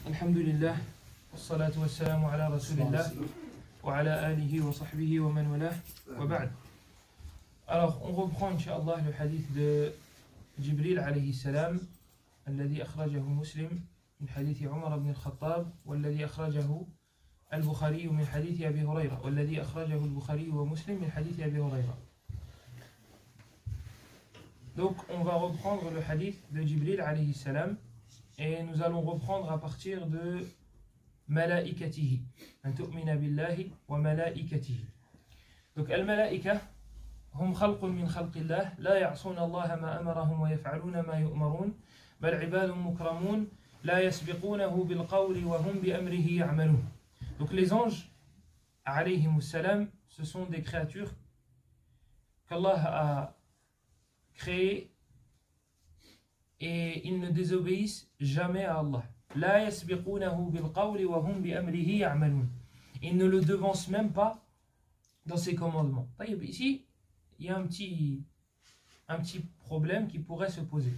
Alhamdulillah, wassalatu wassalamu ala rasulillah, wa ala alihi wa sahbihi wa man walah, wa ba'd. Alors, on reprend, Inch'Allah, le hadith de Jibril alayhi salam, الذي أخرجه مسلم من حديث عمر بن الخطاب والذي أخرجه البخاري من حديث أبي هريرة والذي أخرجه البخاري ومسلم من حديث أبي هريرة. Donc, on va reprendre le hadith de Jibril alayhi salam et nous allons reprendre à partir de malaikatihi. An tu'mina billahi wa malaikatihi. Donc, al-malaika hum khalqun min khalqillah la ya'suna Allah ma amarahum wa yaf'aluna ma yu'marun bal ibadun mukramun la yasbiqunahu bil qawli wa hum bi amrihi ya'malun. Donc, les anges alayhimus salam, ce sont des créatures qu'Allah a créés et ils ne désobéissent jamais à Allah. La yasbiqunahu bil qawli wa hum bi amrihi ya'malun. Ils ne le devancent même pas dans ses commandements. Ici, il y a un petit problème qui pourrait se poser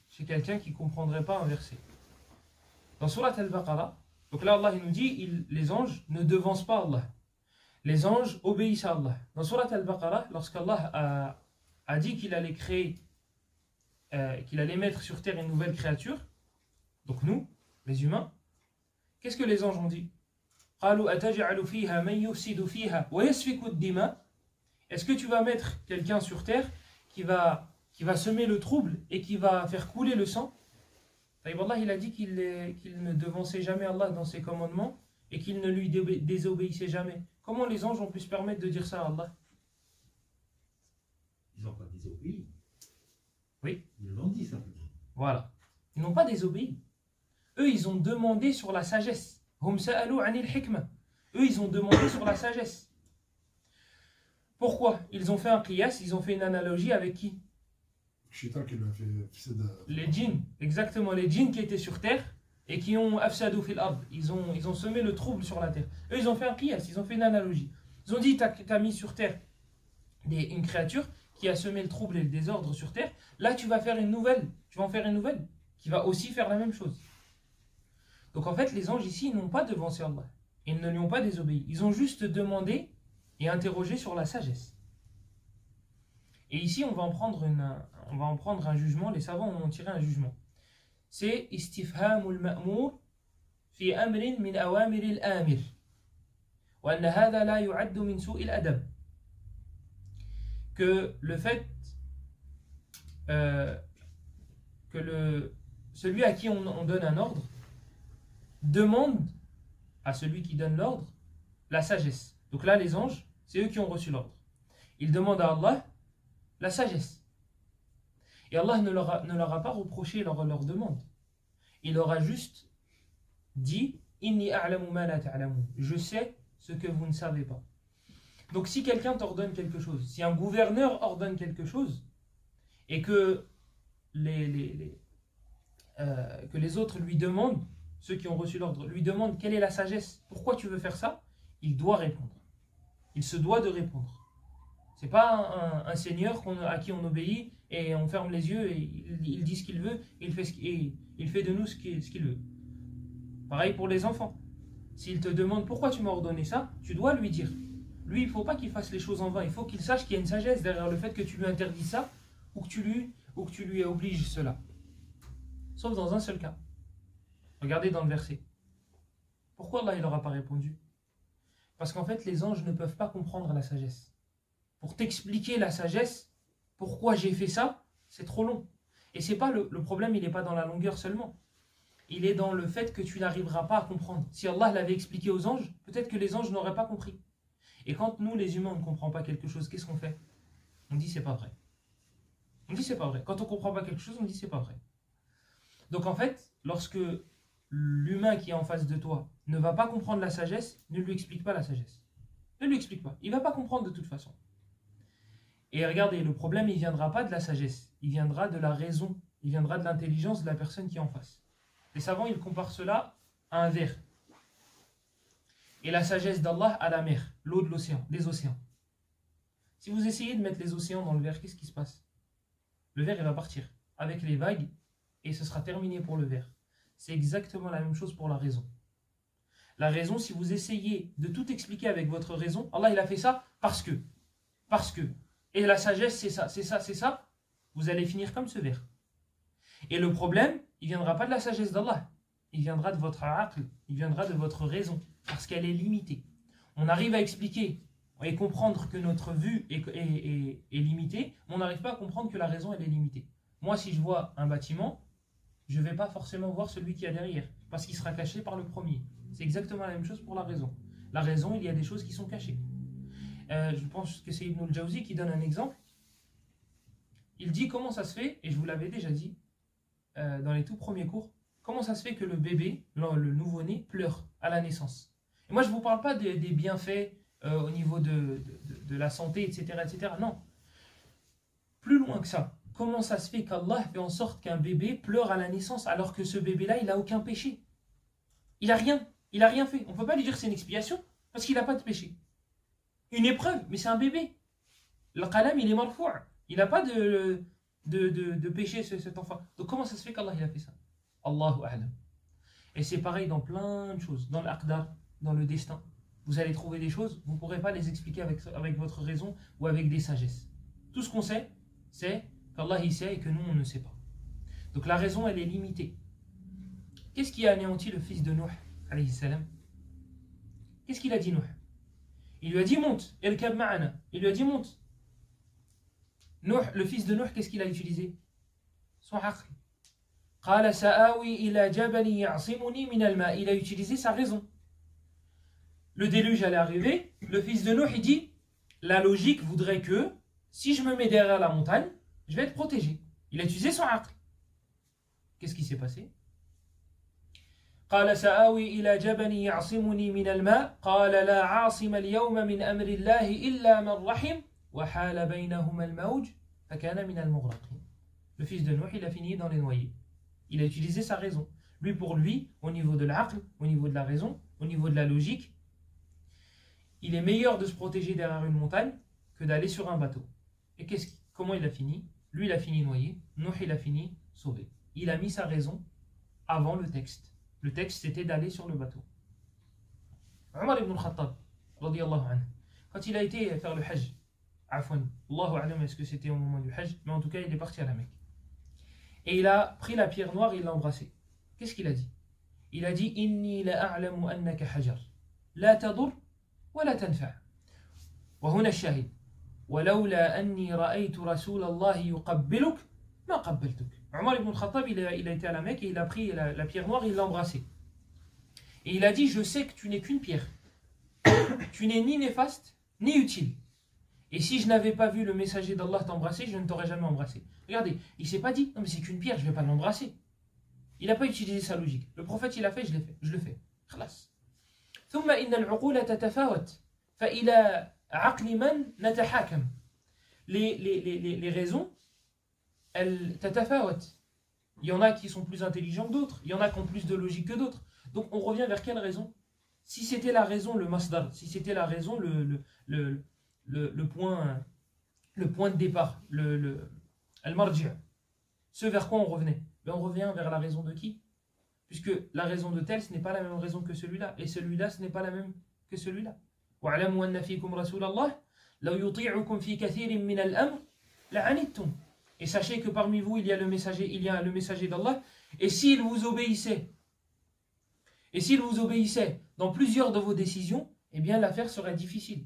chez quelqu'un qui ne comprendrait pas un verset. Dans Surat Al-Baqarah, donc là Allah il nous dit les anges ne devancent pas Allah. Les anges obéissent à Allah. Dans Surat Al-Baqarah, lorsqu'Allah a dit qu'il allait créer, qu'il allait mettre sur terre une nouvelle créature, donc nous, les humains, qu'est-ce que les anges ont dit? Est-ce que tu vas mettre quelqu'un sur terre qui va semer le trouble et qui va faire couler le sang? Allah il a dit qu'il ne devançait jamais Allah dans ses commandements et qu'il ne lui désobéissait jamais. Comment les anges ont pu se permettre de dire ça à Allah? Ils n'ont pas désobéi. Oui. Ils l'ont dit ça. Voilà. Ils n'ont pas désobéi. Eux, ils ont demandé sur la sagesse. Hum sa'alu anil hikmah. Eux, ils ont demandé sur la sagesse. Pourquoi? Ils ont fait un qiyas, ils ont fait une analogie avec qui? Shaitan qui lui a fait les djinns, exactement, les djinns qui étaient sur terre et qui ont afsadou fil ard. Ils ont semé le trouble sur la terre. Eux, ils ont fait un qiyas, ils ont fait une analogie. Ils ont dit, t'as mis sur terre une créature qui a semé le trouble et le désordre sur terre. Là, tu vas en faire une nouvelle qui va aussi faire la même chose. Donc en fait, les anges ici n'ont pas devancé Allah. Ils ne lui ont pas désobéi. Ils ont juste demandé et interrogé sur la sagesse. Et ici, on va en prendre un jugement. Les savants ont tiré un jugement. C'est istifhamul ma'mour fi amrin min awamiril amir. Wa anna hadha la yu'addu min su'il adab. Que le fait celui à qui on donne un ordre demande à celui qui donne l'ordre la sagesse. Donc là, les anges, c'est eux qui ont reçu l'ordre. Ils demandent à Allah la sagesse. Et Allah ne leur a pas reproché leur demande. Il leur a juste dit Inni a'lamu ma la ta'lamun. Je sais ce que vous ne savez pas. Donc si quelqu'un t'ordonne quelque chose, si un gouverneur ordonne quelque chose, et que les autres lui demandent, ceux qui ont reçu l'ordre, lui demandent quelle est la sagesse, pourquoi tu veux faire ça, il doit répondre. Il se doit de répondre. C'est pas un seigneur à qui on obéit et on ferme les yeux et il dit ce qu'il veut et il fait de nous ce qu'il veut. Pareil pour les enfants. S'il te demande pourquoi tu m'as ordonné ça, tu dois lui dire. Lui, il ne faut pas qu'il fasse les choses en vain. Il faut qu'il sache qu'il y a une sagesse derrière le fait que tu lui interdis ça ou que tu lui obliges cela. Sauf dans un seul cas. Regardez dans le verset. Pourquoi Allah il leur a pas répondu? Parce qu'en fait, les anges ne peuvent pas comprendre la sagesse. Pour t'expliquer la sagesse, pourquoi j'ai fait ça, c'est trop long. Et c'est pas le problème, il n'est pas dans la longueur seulement. Il est dans le fait que tu n'arriveras pas à comprendre. Si Allah l'avait expliqué aux anges, peut-être que les anges n'auraient pas compris. Et quand nous, les humains, on ne comprend pas quelque chose, qu'est-ce qu'on fait? On dit c'est pas vrai. On dit c'est pas vrai. Quand on ne comprend pas quelque chose, on dit c'est pas vrai. Donc en fait, lorsque l'humain qui est en face de toi ne va pas comprendre la sagesse, ne lui explique pas la sagesse. Ne lui explique pas. Il ne va pas comprendre de toute façon. Et regardez, le problème, il ne viendra pas de la sagesse. Il viendra de la raison. Il viendra de l'intelligence de la personne qui est en face. Les savants, ils comparent cela à un verre. Et la sagesse d'Allah à la mer, l'eau de l'océan, des océans. Si vous essayez de mettre les océans dans le verre, qu'est-ce qui se passe? Le verre, il va partir avec les vagues et ce sera terminé pour le verre. C'est exactement la même chose pour la raison. La raison, si vous essayez de tout expliquer avec votre raison, Allah il a fait ça parce que. Et la sagesse, c'est ça, c'est ça, c'est ça. Vous allez finir comme ce vers. Et le problème, il ne viendra pas de la sagesse d'Allah. Il viendra de votre aql, il viendra de votre raison, parce qu'elle est limitée. On arrive à expliquer et comprendre que notre vue est limitée, mais on n'arrive pas à comprendre que la raison elle est limitée. Moi, si je vois un bâtiment, je ne vais pas forcément voir celui qui est derrière, parce qu'il sera caché par le premier. C'est exactement la même chose pour la raison. La raison, il y a des choses qui sont cachées. Je pense que c'est Ibn al-Jawzi qui donne un exemple. Il dit comment ça se fait, et je vous l'avais déjà dit dans les tout premiers cours, comment ça se fait que le bébé, le nouveau-né, pleure à la naissance. Et moi, je ne vous parle pas des bienfaits au niveau de la santé, etc., etc. Non. Plus loin que ça. Comment ça se fait qu'Allah fait en sorte qu'un bébé pleure à la naissance alors que ce bébé-là, il n'a aucun péché? Il n'a rien fait. On ne peut pas lui dire que c'est une expiation parce qu'il n'a pas de péché. Une épreuve, mais c'est un bébé. Le qalam, il est marfou'. Il n'a pas de péché, cet enfant. Donc comment ça se fait qu'Allah il a fait ça? Allahu a'lam. Et c'est pareil dans plein de choses. Dans l'aqdar, dans le destin. Vous allez trouver des choses, vous ne pourrez pas les expliquer avec votre raison ou avec des sagesses. Tout ce qu'on sait, c'est qu'Allah il sait et que nous, on ne sait pas. Donc la raison, elle est limitée. Qu'est-ce qui a anéanti le fils de Nuh, alayhi salam? Qu'est-ce qu'il a dit, Nuh? Il lui a dit monte, irkab ma'ana. Il lui a dit monte. Nuh, le fils de Nuh, qu'est-ce qu'il a utilisé? Son aql. Qala sa'awi ila jabali ya'simuni min al-ma. Il a utilisé sa raison. Le déluge allait arriver. Le fils de Nuh, il dit la logique voudrait que si je me mets derrière la montagne, je vais être protégé. Il a utilisé son aql. Qu'est-ce qui s'est passé? قال سآوي إلى جبل يعصمني من الماء قال لا عاصم اليوم من أمر الله إلا من رحم وحال بينهما الموج فكان من المغرقين. Le fils de Nuh, il a fini dans les noyés. Il a utilisé sa raison. Lui, pour lui, au niveau de l'aql, au niveau de la raison, au niveau de la logique, il est meilleur de se protéger derrière une montagne que d'aller sur un bateau. Et comment il a fini? Lui, il a fini noyé. Nuh, il a fini sauvé. Il a mis sa raison avant le texte. Le texte, c'était d'aller sur le bateau. Omar ibn al-Khattab, radiyallahu anhu, quand il a été faire le hajj, afwan, Allahu a'lam, est-ce que c'était au moment du hajj, mais en tout cas, il est parti à la Mecque. Et il a pris la pierre noire et il l'a embrassée. Qu'est-ce qu'il a dit? Il a dit Inni la a'lamu annaka hajar, la tadur wa la tanfa'. Wa huna ash-shahid. ولولا أني رأيت رسول الله يقبلك ما قبلتك. Omar ibn al-Khattab, il a été à la Mecque et il a pris la pierre noire et il l'a embrassée. Et il a dit, je sais que tu n'es qu'une pierre. Tu n'es ni néfaste, ni utile. Et si je n'avais pas vu le messager d'Allah t'embrasser, je ne t'aurais jamais embrassé. Regardez, il ne s'est pas dit, non mais c'est qu'une pierre, je ne vais pas l'embrasser. Il n'a pas utilisé sa logique. Le prophète, il a fait, je le fais. خلاص. ثم إن العقول تتفاوت فإلى عقل من نتحاكم. Les raisons, elles tatafawat. Il y en a qui sont plus intelligents que d'autres, il y en a qui ont plus de logique que d'autres. Donc on revient vers quelle raison? Si c'était la raison, le masdar, si c'était la raison, le point de départ, al-marji', ce vers quoi on revenait? Ben on revient vers la raison de qui? Puisque la raison de tel, ce n'est pas la même raison que celui-là, et celui-là, ce n'est pas la même que celui-là. وَاعْلَمُوا أَنَّ فِيكُمْ رَسُولَ اللَّهِ لَوْ يُطِيعُكُمْ فِي كَثِيرٍ مِنَ الْأَمْرِ لَعَنِتُّمْ. Et sachez que parmi vous, il y a le messager d'Allah, et s'il vous obéissait, dans plusieurs de vos décisions, eh bien l'affaire serait difficile.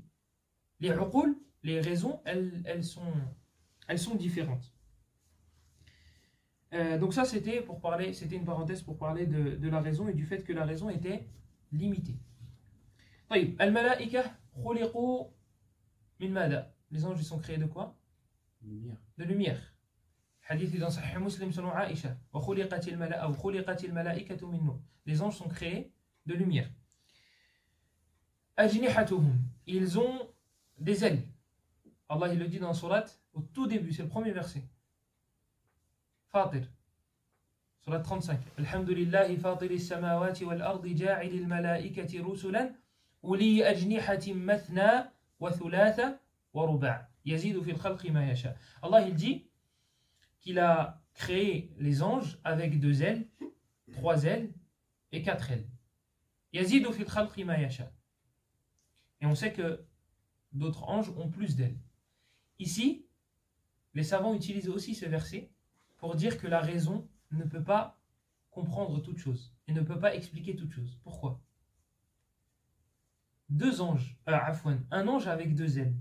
Les uqul, les raisons, elles sont différentes. Donc ça, c'était une parenthèse pour parler de la raison et du fait que la raison était limitée. طيب, al-malaika khuliqu min mada. Les anges, ils sont créés de quoi? De lumière. Hadith dans Sahih Muslim selon Aïcha. Les anges sont créés de lumière. Ajnihatuhum. Ils ont des ailes. Allah il le dit dans la sourate au tout début, c'est le premier verset. Fatir. Sourate 35. Alhamdulillahi fatiri samawati wal ardi ja'ilil malaikati rusulan uli ajnihatin mathna wa thulatha wa ruba'. Yazidu fil khalqi ma yasha. Allah il dit qu'il a créé les anges avec deux ailes 3 ailes et 4 ailes. Yazidu fil khalqi ma yasha. Et on sait que d'autres anges ont plus d'ailes. Ici, les savants utilisent aussi ce verset pour dire que la raison ne peut pas comprendre toute chose et ne peut pas expliquer toute chose. Pourquoi? Un ange avec 2 ailes.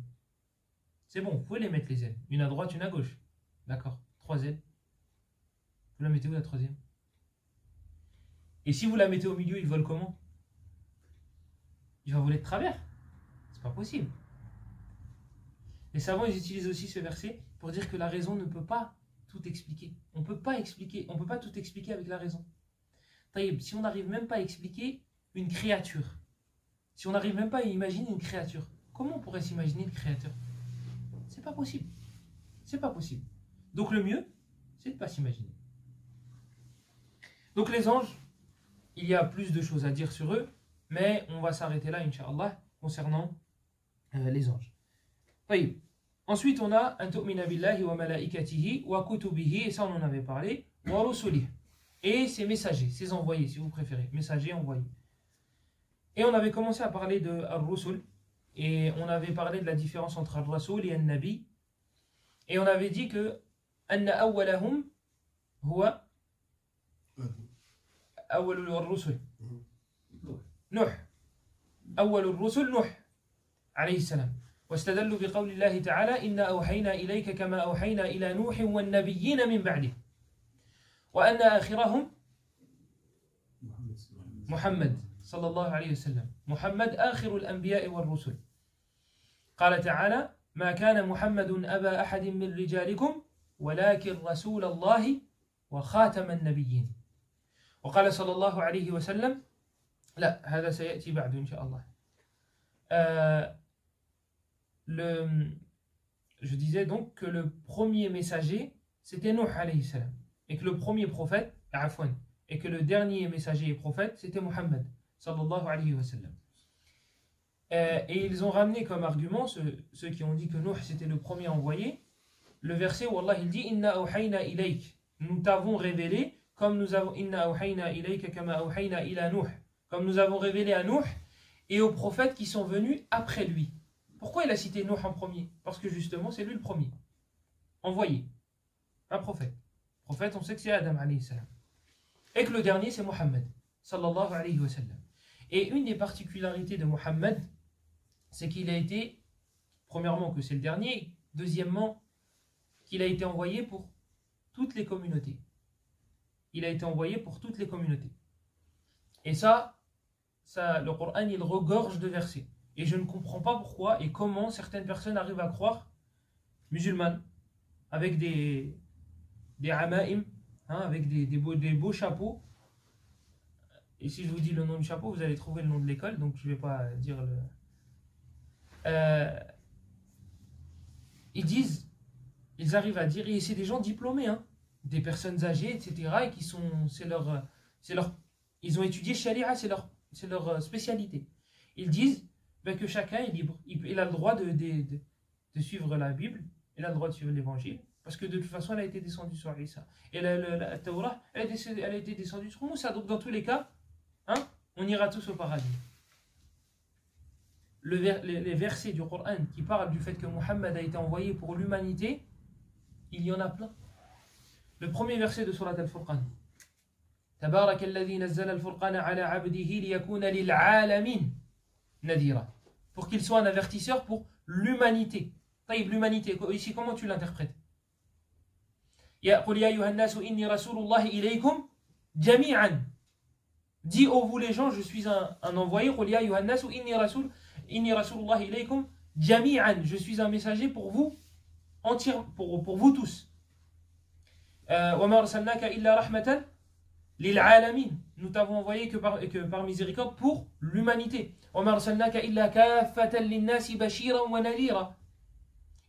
C'est bon, vous pouvez les mettre les ailes. Une à droite, une à gauche. D'accord, 3 ailes. Vous la mettez où la 3e? Et si vous la mettez au milieu, il vole comment? Il va voler de travers. C'est pas possible. Les savants, ils utilisent aussi ce verset pour dire que la raison ne peut pas tout expliquer. On ne peut pas tout expliquer avec la raison. Taïb, si on n'arrive même pas à expliquer une créature, si on n'arrive même pas à imaginer une créature, comment on pourrait s'imaginer une créature? C'est pas possible. C'est pas possible. Donc le mieux, c'est de ne pas s'imaginer. Donc les anges, il y a plus de choses à dire sur eux, mais on va s'arrêter là, Inch'Allah, concernant les anges. Oui. Ensuite, on a an tu'mina billahi wa malaikatihi wa kutubihi, et ça on en avait parlé, wa rusulihi, et ses messagers, ses envoyés, si vous préférez, messagers, envoyés. Et on avait commencé à parler de ar-rusul, et on avait parlé de la différence entre ar-rasul et an-nabi, et on avait dit que anna awwalahum huwa awwalul ar-rusul Nuh. Awwalur rusul Nuh alayhi salam. واستدلوا بقول الله تعالى إنا أوحينا إليك كما أوحينا إلى نوح والنبيين من بعده وأن آخرهم محمد صلى الله عليه وسلم محمد آخر الأنبياء والرسل قال تعالى ما كان محمد أبا أحد من رجالكم ولكن رسول الله وخاتم النبيين وقال صلى الله عليه وسلم لا هذا سيأتي بعد إن شاء الله je disais donc que le premier messager c'était Nuh alayhi salam et que le premier prophète et que le dernier messager et prophète c'était Muhammad sallallahu alayhi wa sallam. Et ils ont ramené comme argument ceux qui ont dit que Nuh c'était le premier envoyé, le verset où Allah il dit inna awhayna ilayk, nous t'avons révélé comme nous avons inna awhayna ilayka kama awhayna ila Nuh, comme nous avons révélé à Nuh et aux prophètes qui sont venus après lui. Pourquoi il a cité Nuh en premier? Parce que justement, c'est lui le premier. Envoyé. Un prophète. Prophète, on sait que c'est Adam alayhi salam. Et que le dernier, c'est Muhammad sallallahu alayhi wa sallam. Et une des particularités de Muhammad, c'est qu'il a été, premièrement, que c'est le dernier, deuxièmement, qu'il a été envoyé pour toutes les communautés. Il a été envoyé pour toutes les communautés. Et ça le Coran, il regorge de versets. Et je ne comprends pas pourquoi et comment certaines personnes arrivent à croire musulmanes avec des amaim, avec des beaux chapeaux. Et si je vous dis le nom du chapeau, vous allez trouver le nom de l'école, donc je ne vais pas dire le... ils arrivent à dire, et c'est des gens diplômés, des personnes âgées, etc. Et qui sont, ils ont étudié Sharia, c'est leur spécialité. Ils disent que chacun est libre. Il a le droit de suivre la Bible, il a le droit de suivre l'Évangile, parce que de toute façon, elle a été descendue sur Isa. Et la Torah, elle a été descendue sur Moussa. Donc dans tous les cas, on ira tous au paradis. Les versets du Coran qui parlent du fait que Muhammad a été envoyé pour l'humanité, il y en a plein. Le premier verset de Surat Al-Furqan. Tabarak alladhi nazzala al-furqana ala abdihi liyakuna lil alamin nadira. Pour qu'il soit un avertisseur pour l'humanité. Taïb, l'humanité, ici comment tu l'interprètes? Qul ya ayyuhan nasu inni rasulullah ilaykum jami'an. Dis ô vous les gens, je suis un envoyé. Qul ya ayyuhan nasu inni rasulullah ilaykum jami'an. Je suis un messager pour vous entièrement, pour vous tous. Wa ma arsalnaka illa rahmatan lil alamin. Nous t'avons envoyé que par miséricorde pour l'humanité.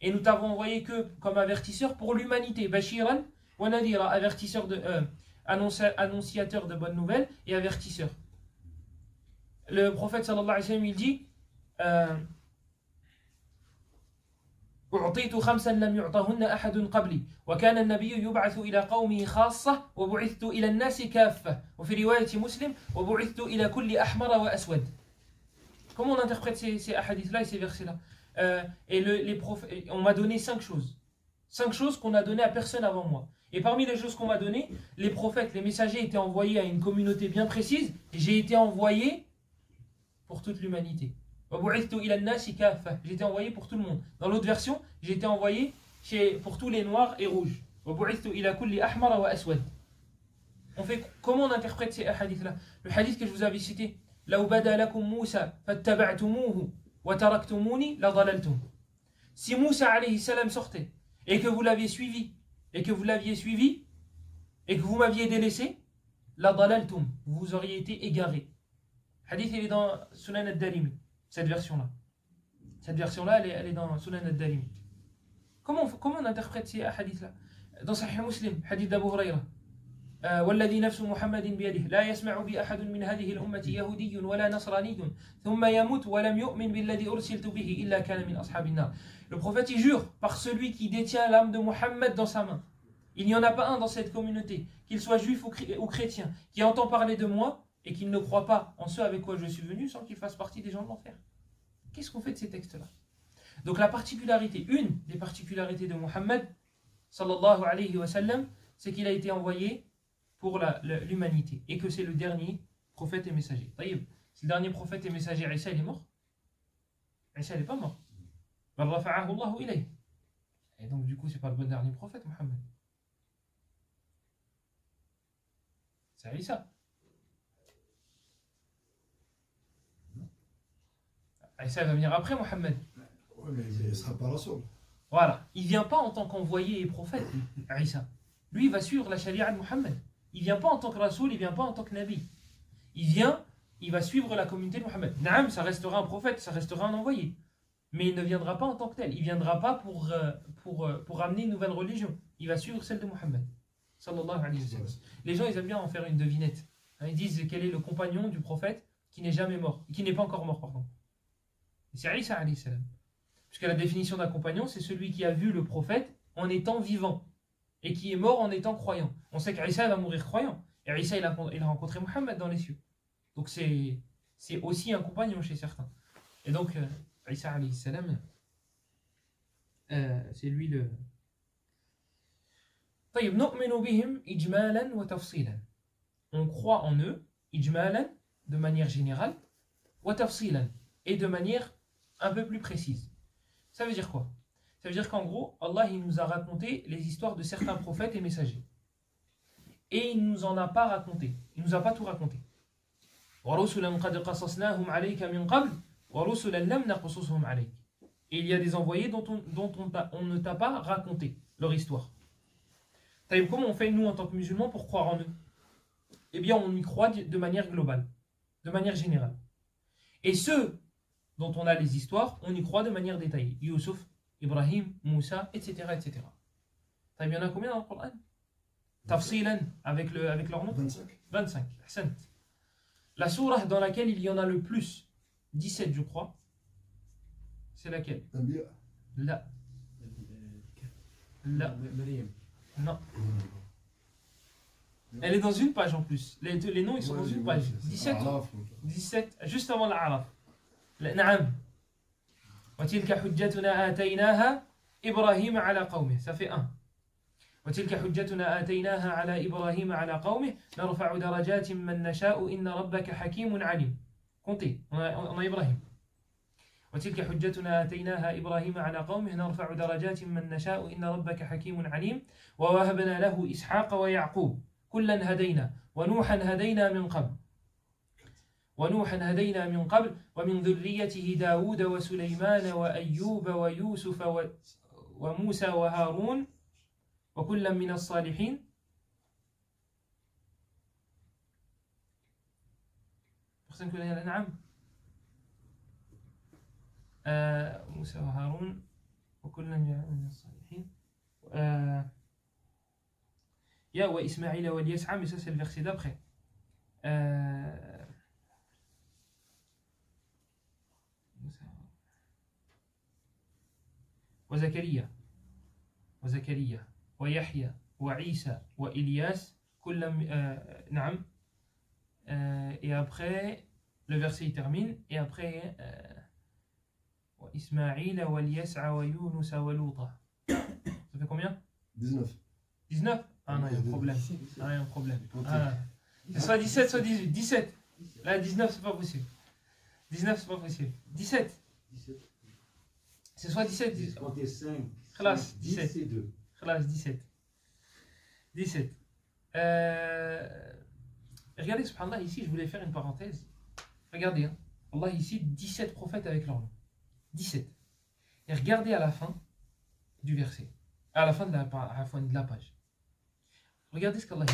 Et nous t'avons envoyé que comme avertisseur pour l'humanité. Bashiran wa nadira, avertisseur annonciateur de bonnes nouvelles et avertisseur. Le prophète sallallahu alayhi wa sallam il dit أعطيت خمسا لم يعطهن أحد قبلي وكان النبي يبعث إلى قومه خاصة وبعثت إلى الناس كافة وفي رواية مسلم وبعثت إلى كل أحمر وأسود. Comment on interprète ces hadiths-là et ces versets-là? On m'a donné 5 choses. 5 choses qu'on a données à personne avant moi. Et parmi les choses qu'on m'a données, les prophètes, les messagers étaient envoyés à une communauté bien précise. Et j'ai été envoyé pour toute l'humanité. J'ai été envoyé pour tout le monde. Dans l'autre version, j'ai été envoyé pour tous les noirs et rouges. On fait, comment on interprète ces hadiths-là? Le hadith que je vous avais cité. Si Moussa alayhi salam sortait et que vous l'aviez suivi et que vous vous m'aviez délaissé, la dalaltum, vous auriez été égaré. Hadith, il est dans Sunan al-Darimi, cette version-là. Cette version-là, elle est dans Sunan al-Darimi. Comment on interprète ces hadiths-là? Dans Sahih Muslim, hadith d'Abu Huraira. والذي نفس محمد بيده لا يسمع بأحد من هذه الأمة يهودي ولا نصراني ثم يموت ولم يؤمن بالذي أرسلت به إلا كان من أصحاب النار. Le prophète il jure par celui qui détient l'âme de Mohammed dans sa main. Il n'y en a pas un dans cette communauté, qu'il soit juif ou chrétien, qui entend parler de moi et qui ne croit pas en ce avec quoi je suis venu sans qu'il fasse partie des gens de l'enfer. Qu'est-ce qu'on fait de ces textes-là? Donc la particularité, une des particularités de Mohammed sallallahu alayhi wa sallam, c'est qu'il a été envoyé pour l'humanité et que c'est le dernier prophète et messager. Taïb, si le dernier prophète et messager, Isa, il est mort? Isa, il n'est pas mort. Et donc du coup, c'est pas le bon dernier prophète, Mohammed. C'est Isa. Isa va venir après Mohammed. Oui, mais il ne sera pas Rasoul. Voilà, il ne vient pas en tant qu'envoyé et prophète, Isa. Lui, il va suivre la charia de Mohammed. Il ne vient pas en tant que Rasoul, il ne vient pas en tant que Nabi. Il va suivre la communauté de Mohammed. Naam, ça restera un prophète, ça restera un envoyé. Mais il ne viendra pas en tant que tel. Il ne viendra pas pour amener une nouvelle religion. Il va suivre celle de Mohammed. Sallallahu alayhi wa sallam. Les gens, ils aiment bien en faire une devinette. Ils disent quel est le compagnon du prophète qui n'est jamais mort, qui n'est pas encore mort, pardon. Et c'est Isa alayhi salam. Puisque la définition d'un compagnon, c'est celui qui a vu le prophète en étant vivant. Et qui est mort en étant croyant. On sait qu'Isa va mourir croyant. Et Isa, il a rencontré Mohammed dans les cieux. Donc c'est aussi un compagnon chez certains. Et donc, Isa alayhi salam, c'est lui le... طيب نؤمن بهم إجمالا وتفصيلا. On croit en eux, إجمالا, de manière générale, وتفصيلا, et de manière un peu plus précise. Ça veut dire quoi? Ça veut dire qu'en gros, Allah il nous a raconté les histoires de certains prophètes et messagers. Et il ne nous en a pas raconté. Il ne nous a pas tout raconté. Et il y a des envoyés dont on ne t'a pas raconté leur histoire. Comment on fait nous en tant que musulmans pour croire en eux? Eh bien on y croit de manière globale, de manière générale. Et ceux dont on a les histoires, on y croit de manière détaillée. Youssouf, Ibrahim, Moussa, etc. etc. Il y en a combien dans le Coran? Tafsilan, avec leur nom? 25. 25. Ahsant. La sourate dans laquelle il y en a le plus, 17 je crois, c'est laquelle? Là. Là. Non. Elle est dans une page en plus. Les noms ils sont dans une page. 17, juste avant l'Araf. Naam. وتلك حجتنا آتيناها إبراهيم على قومه. Ça fait 1. وتلك حجتنا آتيناها على إبراهيم على قومه نرفع درجات من نشاء إن ربك حكيم عليم. Comptez. On a Ibrahim. وتلك حجتنا آتيناها إبراهيم على قومه نرفع درجات من نشاء إن ربك حكيم عليم ووهبنا له إسحاق ويعقوب كلا هدينا ونوحا هدينا من قبل ومن ذريته داود وسليمان وأيوب ويوسف وموسى وهارون وكلا من الصالحين. Personne connaît l'An'am? موسى وهارون وكلا من الصالحين. يا وإسماعيل واليسع, mais ça c'est le verset d'après. وزكريا وزكريا ويحيى وعيسى وإلياس كلهم نعم et après le verset il termine et après وإسماعيل واليسع ويونس ولوطا. Ça fait combien? 19. 19? Ah non, il y a un problème. Ah, il y a un problème. Ah, c'est soit 17, soit 18. 17. Là, 19, c'est pas possible. 19, c'est pas possible. 17. C'est soit 17, 18. Comptez 5. Classe, 10 17. et 2. Classe, 17. 17. Regardez, subhanallah, ici, je voulais faire une parenthèse. Regardez, hein. Allah ici, 17 prophètes avec leur nom. 17. Et regardez à la fin du verset. À la fin de la page. Regardez ce qu'Allah dit.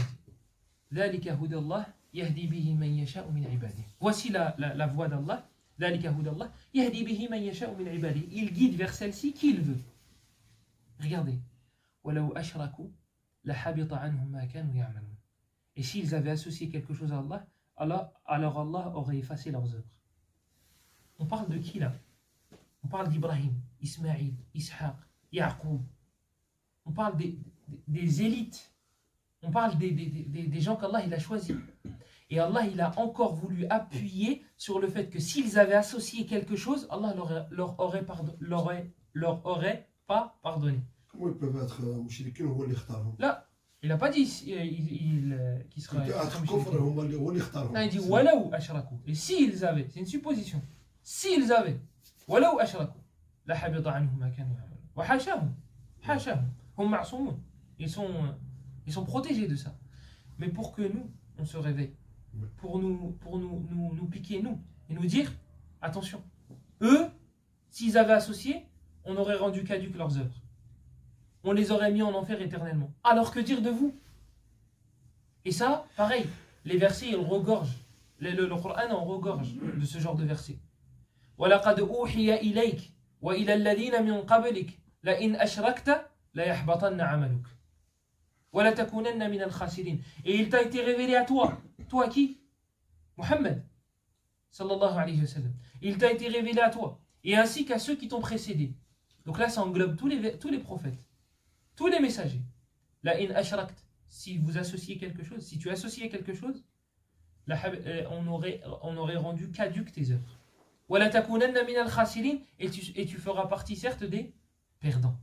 ذَلِكَ هُدَى اللَّهِ يَهْدِي بِهِ مَنْ يَشَاءُ مِنْ عِبَادِهِ. Voici la voie d'Allah. ذَلِكَ هُدَى اللَّهِ يَهْدِي بِهِ مَنْ يَشَاءُ مِنْ عِبَادِهِ. Il guide vers celle-ci qui il veut. Regardez. وَلَوْ أَشْرَكُوا لَحَبِطَ عَنْهُمْ مَا كَانُوا يَعْمَلُونَ. Et s'ils avaient associé quelque chose à Allah, alors Allah aurait effacé leurs œuvres. On parle de qui là? On parle d'Ibrahim, Ismaïl, Ishaq, Yaqub. On parle des élites. On parle des gens qu'Allah il a choisis. Et Allah il a encore voulu appuyer sur le fait que s'ils avaient associé quelque chose, Allah leur aurait pas pardonné. Comment ils peuvent être mouchriquins ou l'Ikhtar? Là, il n'a pas dit qu'il sera. Là, il dit Walaou ashrakou. Et s'ils avaient, c'est une supposition. S'ils avaient, Walaou ashrakou, la habita anhum ma kanu ya'malun. Wa hashahum. Hashahum. Hum ma'soumoun. Ils sont protégés de ça. Mais pour que nous, on se réveille, pour nous piquer, nous, et nous dire, attention, eux, s'ils avaient associé, on aurait rendu caduques leurs œuvres. On les aurait mis en enfer éternellement. Alors que dire de vous? Et ça, pareil, les versets, ils regorgent. Le Coran en regorge de ce genre de versets. وَلَقَدْ أُوحِيَ إِلَيْكَ وَإِلَى الَّذِينَ مِنْ قَبْلِكَ لَإِنْ أَشْرَكْتَ لَيَحْبَطَنَّ عَمَلُكَ وَلَا تَكُونَنَّ مِنَ الْخَاسِرِينَ. Et il t'a été révélé à toi. Toi qui? Muhammad sallallahu alayhi wa sallam. Il t'a été révélé à toi. Et ainsi qu'à ceux qui t'ont précédé. Donc là, ça englobe tous les prophètes. Tous les messagers. La in ashrakt, si vous associez quelque chose, si tu associais quelque chose, on aurait rendu caduques tes œuvres. Wala takunanna min al-khasirin, et tu feras partie certes des perdants.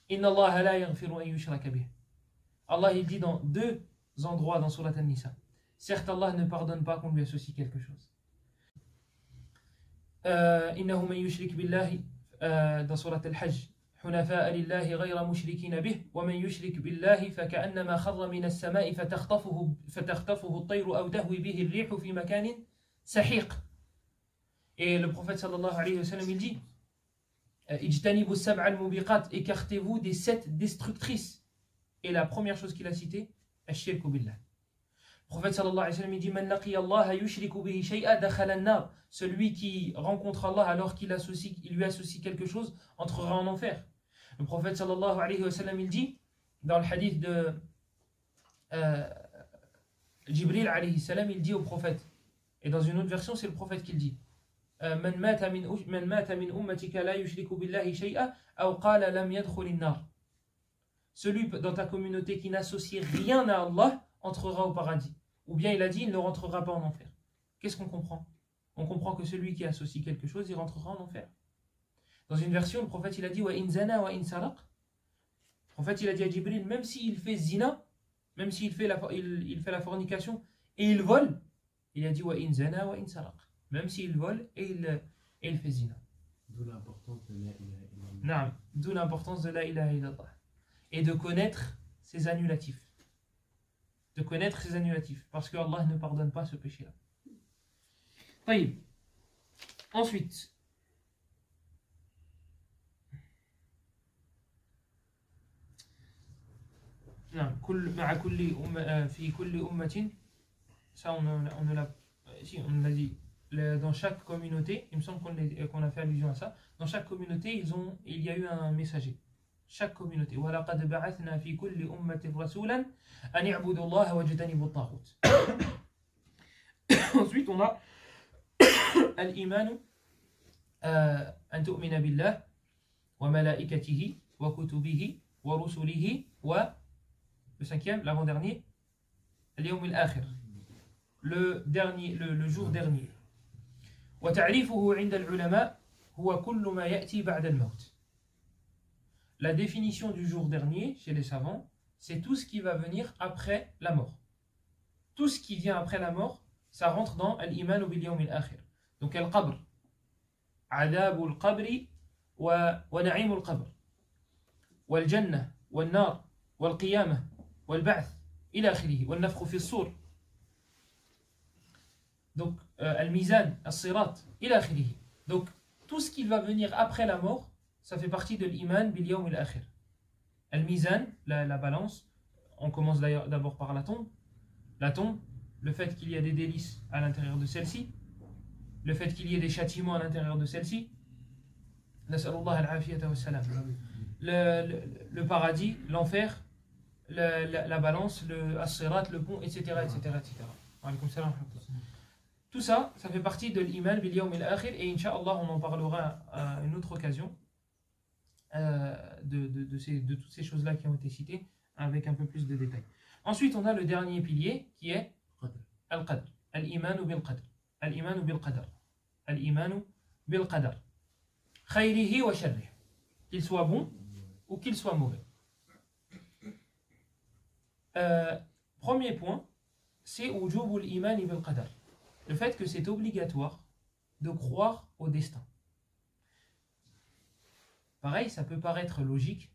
Inna Allah la yaghfiru an yushraka bih. Allah il dit dans 2 endroits dans Surat An-Nisa. Certes Allah ne pardonne pas qu'on lui associe quelque chose. Innahu man yushrik billahi dans Surat Al-Hajj. حنفاء لله غير مشركين به ومن يشرك بالله فكأنما خر من السماء فتخطفه الطير أو تهوي به الريح في مكان سحيق. Et le prophète sallallahu alayhi wa sallam il dit اجتنبوا السبع الموبقات, écartez-vous des 7 destructrices. Et la première chose qu'il a citée, الشرك بالله. Le prophète sallallahu alayhi wa sallam il dit من لقي الله يشرك به شيئا دخل النار. Celui qui rencontre Allah alors qu'il lui associe quelque chose entrera en enfer. Le prophète sallallahu alayhi wa sallam il dit dans le hadith de Jibril alayhi salam, il dit au prophète, et dans une autre version c'est le prophète qui le dit, من مات من أمتك لا يشرك بالله شيئا أو قال لم يدخل النار. Celui dans ta communauté qui n'associe rien à Allah entrera au paradis. Ou bien il a dit il ne rentrera pas en enfer. Qu'est-ce qu'on comprend? On comprend que celui qui associe quelque chose, il rentrera en enfer. Dans une version, le prophète il a dit wa in zana wa in saraq. Le prophète il a dit à Jibril, même s'il fait zina, même s'il fait la fornication et il vole, il a dit wa in zana wa in saraq. Même s'il vole et il fait zina. D'où l'importance de la ilaha illallah. Naam, d'où l'importance de la ilaha illallah. Et de connaître ses annulatifs. De connaître ses annulatifs. Parce que Allah ne pardonne pas ce péché-là. طيب. Ensuite, نعم مع كل في كل أمة, ça on l'a dit, dans chaque communauté, il me semble qu'on a fait allusion à ça, dans chaque communauté il y a eu un messager. Chaque communauté. وَلَقَدْ بَعَثْنَا فِي كُلِّ أُمَّةٍ رَسُولًا أَنِ اعْبُدُوا اللَّهَ وَاجْتَنِبُوا الطَّاغُوتَ. Ensuite on a الإيمان أن تؤمن بالله وملائكته وكتبه ورسله le cinquième, l'avant-dernier, اليوم الآخر, le jour dernier. وتعريفه عند العلماء هو كل ما يأتي بعد الموت. La définition du jour dernier chez les savants, c'est tout ce qui va venir après la mort. Tout ce qui vient après la mort, ça rentre dans al-iman bil yawm al-akhir. Donc al-qabr, adab al-qabr wa na'im al-qabr, wal jannah wal nar wal qiyamah wal ba'th ila akhirih wal nafkh fi as-sur. Donc al-mizan, as-sirat ila akhirih. Donc tout ce qui va venir après la mort, ça fait partie de l'iman bil yawm al-akhir. Al-mizan, la balance, on commence d'ailleurs d'abord par la tombe. La tombe, le fait qu'il y a des délices à l'intérieur de celle-ci, le fait qu'il y ait des châtiments à l'intérieur de celle-ci, le paradis, l'enfer, la balance, le as-sirat, le pont, etc. Tout ça, ça fait partie de l'iman bil yawm al-akhir, et Inch'Allah on en parlera à une autre occasion de toutes ces choses-là qui ont été citées avec un peu plus de détails. Ensuite, on a le dernier pilier qui est al-qadr, al-imanu bil-qadr, al-imanu bil-qadr, al-imanu bil-qadr, khayrihi wa sharrihi, qu'il soit bon ou qu'il soit mauvais. Premier point, c'est wujubul imani bil-qadr, le fait que c'est obligatoire de croire au destin. Pareil, ça peut paraître logique,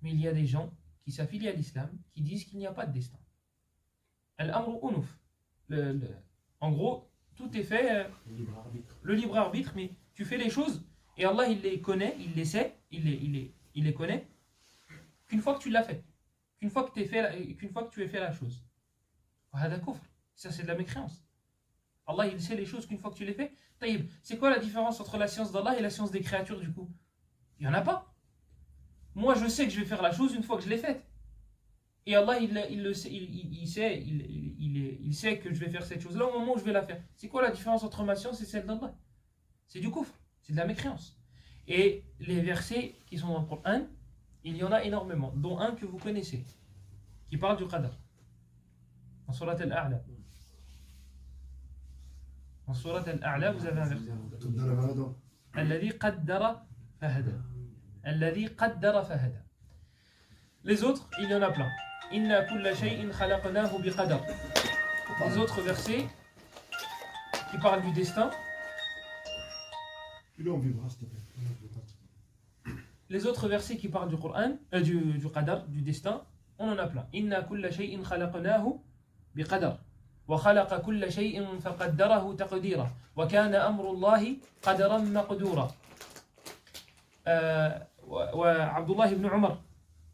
mais il y a des gens qui s'affilient à l'islam, qui disent qu'il n'y a pas de destin. Al-amru unuf. En gros, tout est fait, le libre arbitre, mais tu fais les choses, et Allah il les connaît, il les sait, il les connaît, qu'une fois que tu l'as fait, qu'une fois que tu as fait la chose. Ça c'est de la mécréance. Allah il sait les choses qu'une fois que tu les fais. Taïb, c'est quoi la différence entre la science d'Allah et la science des créatures du coup? Il n'y en a pas. Moi, je sais que je vais faire la chose une fois que je l'ai faite. Et Allah, il le sait, il sait que je vais faire cette chose-là au moment où je vais la faire. C'est quoi la différence entre ma science et celle d'Allah? C'est du kufr, c'est de la mécréance. Et les versets qui sont dans le Coran, il y en a énormément, dont un que vous connaissez, qui parle du qadr. En surat al-A'la. En surat al-A'la, vous avez un verset. Alladhi qaddara fahada. Alladhi qaddara fahada. Les autres, il y en a plein. Inna kulla shay'in khalaqnahu biqadar. Les autres versets qui parlent du destin. Les autres versets qui parlent du Coran, du qadar, du destin, on en a plein. Inna kulla shay'in khalaqnahu biqadar. Wa khalaqa kulla shay'in faqaddarahu taqdira. Wa kana amru Allahi qadaran maqdura. وعبد الله بن عمر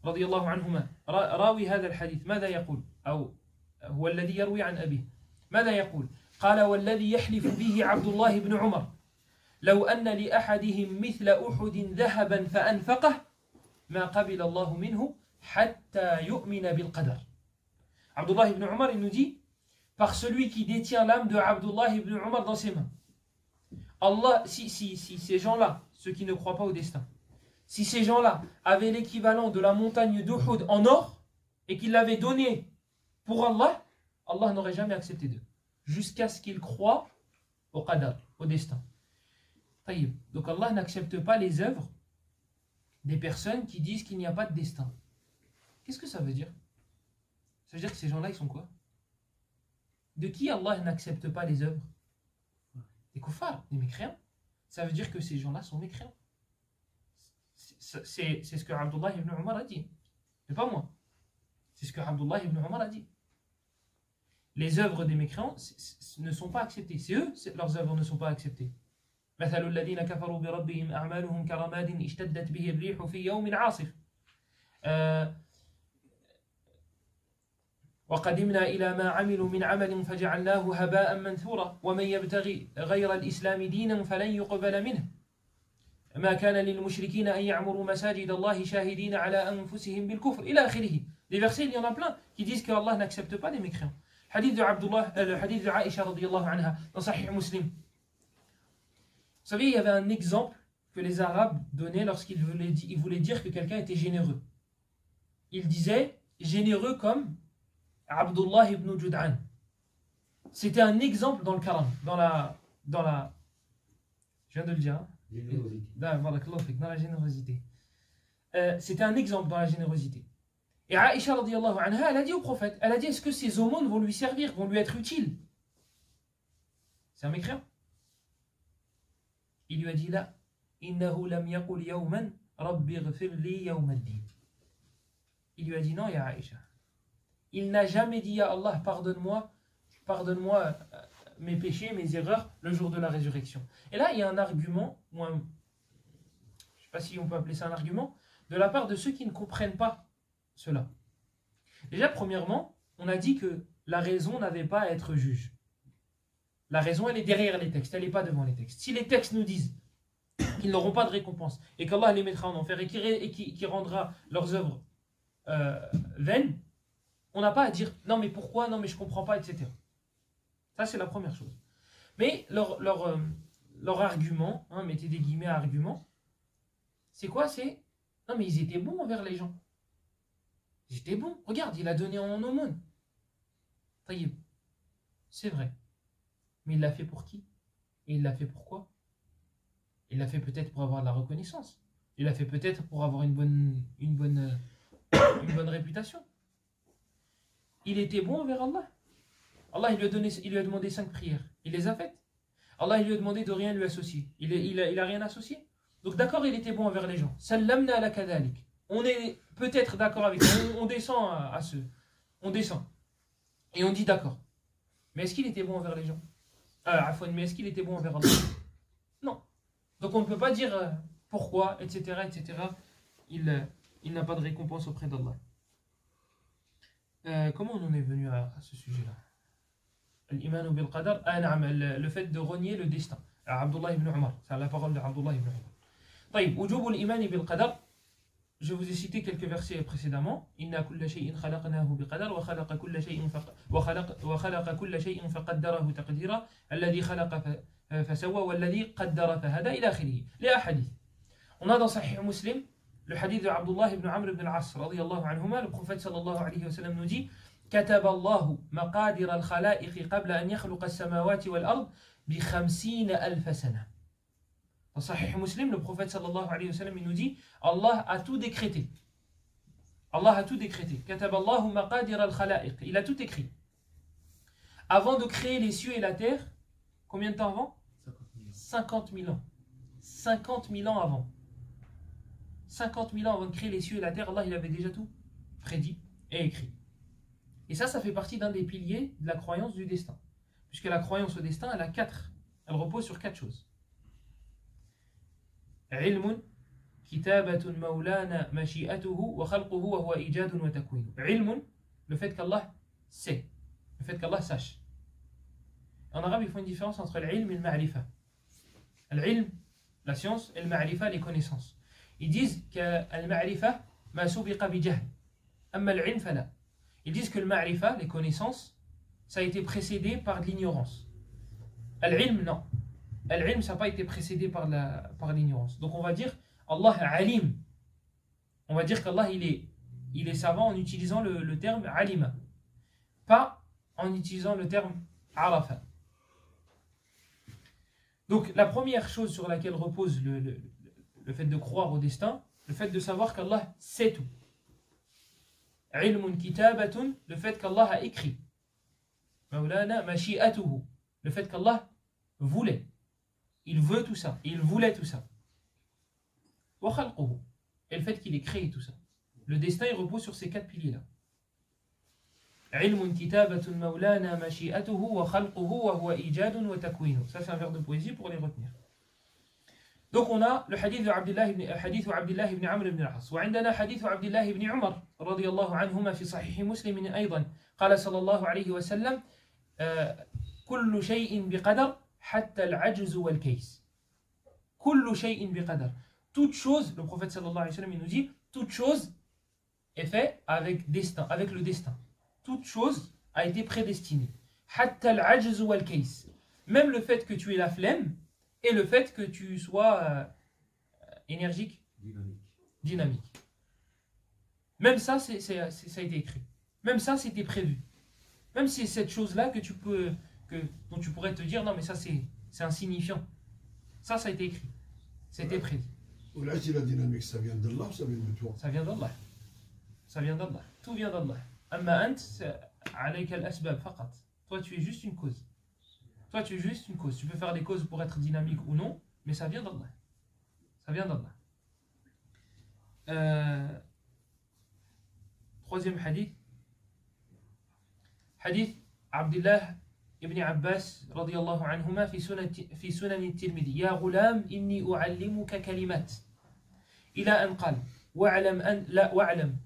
رضي الله عنهما راوي هذا الحديث ماذا يقول؟ أو هو الذي يروي عن أبيه ماذا يقول؟ قال والذي يحلف به عبد الله بن عمر لو أن لأحدهم مثل أحد ذهبا فأنفقه ما قبل الله منه حتى يؤمن بالقدر. Abdullah ibn Umar il nous dit par celui qui détient l'âme de Abdullah ibn Umar dans ses mains. Allah, si ces gens-là, ceux qui ne croient pas au destin, si ces gens-là avaient l'équivalent de la montagne d'Uhud en or et qu'ils l'avaient donné pour Allah, Allah n'aurait jamais accepté d'eux, jusqu'à ce qu'ils croient au qadar, au destin. Donc Allah n'accepte pas les œuvres des personnes qui disent qu'il n'y a pas de destin. Qu'est-ce que ça veut dire? Ça veut dire que ces gens-là, ils sont quoi? De qui Allah n'accepte pas les œuvres? Des kuffars, des mécréants. Ça veut dire que ces gens-là sont mécréants. C'est ce que Abdullah ibn Umar a dit. C'est pas moi. C'est ce que Abdullah ibn Umar a dit. Les œuvres des mécréants ne sont pas acceptées. C'est eux, leurs œuvres ne sont pas acceptées. مثل الذين كفروا بربهم أعمالهم كرماد اشتدت به الريح في يوم عاصف. وقدمنا إلى ما عملوا من عمل فجعلناه هباء منثورا ومن يبتغي غير الإسلام دينا فلن يقبل منه ما كان للمشركين أن يعمروا مساجد الله شاهدين على أنفسهم بالكفر إلى آخره. Les versets, il y en a plein qui disent que Allah n'accepte pas les mécréants. Hadith de le hadith de Aïcha radiyallahu anha dans Sahih Muslim. Vous savez, il y avait un exemple que les Arabes donnaient lorsqu'ils voulaient dire que quelqu'un était généreux. Ils disaient généreux comme Abdullah ibn Jud'an. C'était un exemple dans le Karam, dans la je viens de le dire, hein? Générosité. Dans la générosité. C'était un exemple dans la générosité. Et Aïcha radiyallahu anha, elle a dit au prophète, elle a dit, est-ce que ces aumônes vont lui servir, vont lui être utiles? C'est un mécréant. Il lui a dit là, innahu lam yaqul yawman rabbi ghfir li yawm ad-din. Il lui a dit non, ya Aïcha. Il n'a jamais dit à Allah, pardonne-moi mes péchés, mes erreurs, le jour de la résurrection. Et là, il y a un argument, je ne sais pas si on peut appeler ça un argument, de la part de ceux qui ne comprennent pas cela. Déjà, premièrement, on a dit que la raison n'avait pas à être juge. La raison, elle est derrière les textes, elle n'est pas devant les textes. Si les textes nous disent qu'ils n'auront pas de récompense et qu'Allah les mettra en enfer et qui rendra leurs œuvres vaines, on n'a pas à dire non mais pourquoi, non mais je ne comprends pas, etc. Ça c'est la première chose. Mais leur argument, hein, mettez des guillemets à argument, c'est quoi? C'est non mais ils étaient bons envers les gens. Ils étaient bons, regarde, il a donné en aumône. C'est vrai. Mais il l'a fait pour qui? Et il l'a fait pourquoi? Il l'a fait peut-être pour avoir de la reconnaissance. Il l'a fait peut-être pour avoir une bonne réputation. Il était bon envers Allah. Allah il lui a demandé 5 prières. Il les a faites. Allah il lui a demandé de rien lui associer. Il a rien associé. Donc d'accord, il était bon envers les gens. Sallamna ala kadhalik. On est peut-être d'accord avec ça. On descend à ce. On descend. Et on dit d'accord. Mais est-ce qu'il était bon envers les gens? Mais est-ce qu'il était bon envers Allah? Non. Donc on ne peut pas dire pourquoi, etc. etc. Il n'a pas de récompense auprès d'Allah. Comment on en est venu à ce sujet-là? L'iman bil qadar, le fait de renier le destin. Abdullah ibn Umar, c'est la parole de Abdullah ibn Umar. طيب, وجوب الإيمان بالقدر. Je vous ai cité quelques versets précédemment. Inna kulla shay'in khalaqnahu biqadar wa khalaqa kulla shay'in faqaddarahu taqdira alladhi khalaqa fasawwa walladhi qaddara fahada ila akhirih. Les hadiths. On a dans Sahih Muslim le hadith de Abdullah ibn Amr ibn al-As radiyallahu anhuma, le prophète sallallahu alayhi wa sallam nous dit كتب الله مقادير الخلائق قبل أن يخلق السماوات والأرض ب50,000 سنة. Dans Sahih Muslim, le prophète sallallahu alayhi wa sallam il nous dit Allah a tout décrété. Allah a tout décrété. كتب الله مقادير الخلائق. Il a tout écrit. Avant de créer les cieux et la terre, combien de temps avant? 50 000 ans. 50 000 ans avant. 50 000 ans avant de créer les cieux et la terre, Allah il avait déjà tout prédit et écrit. Et ça fait partie d'un des piliers de la croyance du destin. Puisque la croyance au destin, elle repose sur 4 choses. Ilmun, kitabatun maulana mashi'atuhu wa khalquhu wa huwa ijadun wa takwinu. Ilmun, le fait qu'Allah sait, le fait qu'Allah sache. En arabe, il faut une différence entre l'ilm et le ma'rifa. L'ilm, la science, et le ma'rifa, les connaissances. Ils disent que le ma'rifa ma subiqa bi jahl. Amma l'ilm fala. Ils disent que le ma'rifa, les connaissances, ça a été précédé par de l'ignorance. Al-ilm, non. Al-ilm, ça n'a pas été précédé par l'ignorance. Donc on va dire Allah alim. On va dire qu'Allah, il est savant en utilisant le terme alima. Pas en utilisant le terme arafa. Donc la première chose sur laquelle repose le fait de croire au destin, le fait de savoir qu'Allah sait tout. Ilmun kitabatun, le fait qu'Allah a écrit. Maulana mashi'atuhu, le fait qu'Allah voulait. Il veut tout ça, il voulait tout ça. Wa khalquhu, et le fait qu'il ait créé tout ça. Le destin il repose sur ces 4 piliers-là. Ilmun kitabatun maulana mashi'atuhu wa khalquhu wa huwa ijadun wa takwinu. Ça c'est un vers de poésie pour les retenir. Donc on a le hadith de Abdullah ibn Amr ibn al-As. وعندنا حديث عبد الله بن عمر رضي الله عنهما في صحيح مسلم أيضا قال صلى الله عليه وسلم كل شيء بقدر حتى العجز والكيس. كل شيء بقدر. Toute chose, le prophète sallallahu alayhi wa sallam il nous dit, toute chose est faite avec destin, avec le destin. Toute chose a été prédestinée. حتى العجز والكيس. Même le fait que tu aies la flemme et le fait que tu sois énergique, Dynamique. dynamique. Même ça, ça a été écrit. Même ça, c'était prévu. Même si c'est cette chose-là dont tu pourrais te dire, non mais ça c'est insignifiant. Ça a été écrit. C'était prévu. والعجله dynamique, ça vient d'Allah ou ça vient de toi? Ça vient d'Allah. Ça vient d'Allah. Tout vient d'Allah. Amma ant, alayka al-asbab faqat. Toi, tu es juste une cause. Toi, tu es juste une cause. Tu peux faire des causes pour être dynamique ou non, mais ça vient d'Allah. Ça vient d'Allah. Troisième hadith. Hadith Abdullah ibn Abbas radiyallahu anhuma fi sunan at-Tirmidhi. Ya ghulam, inni u'allimuka kalimat. Ila an qal, wa'lam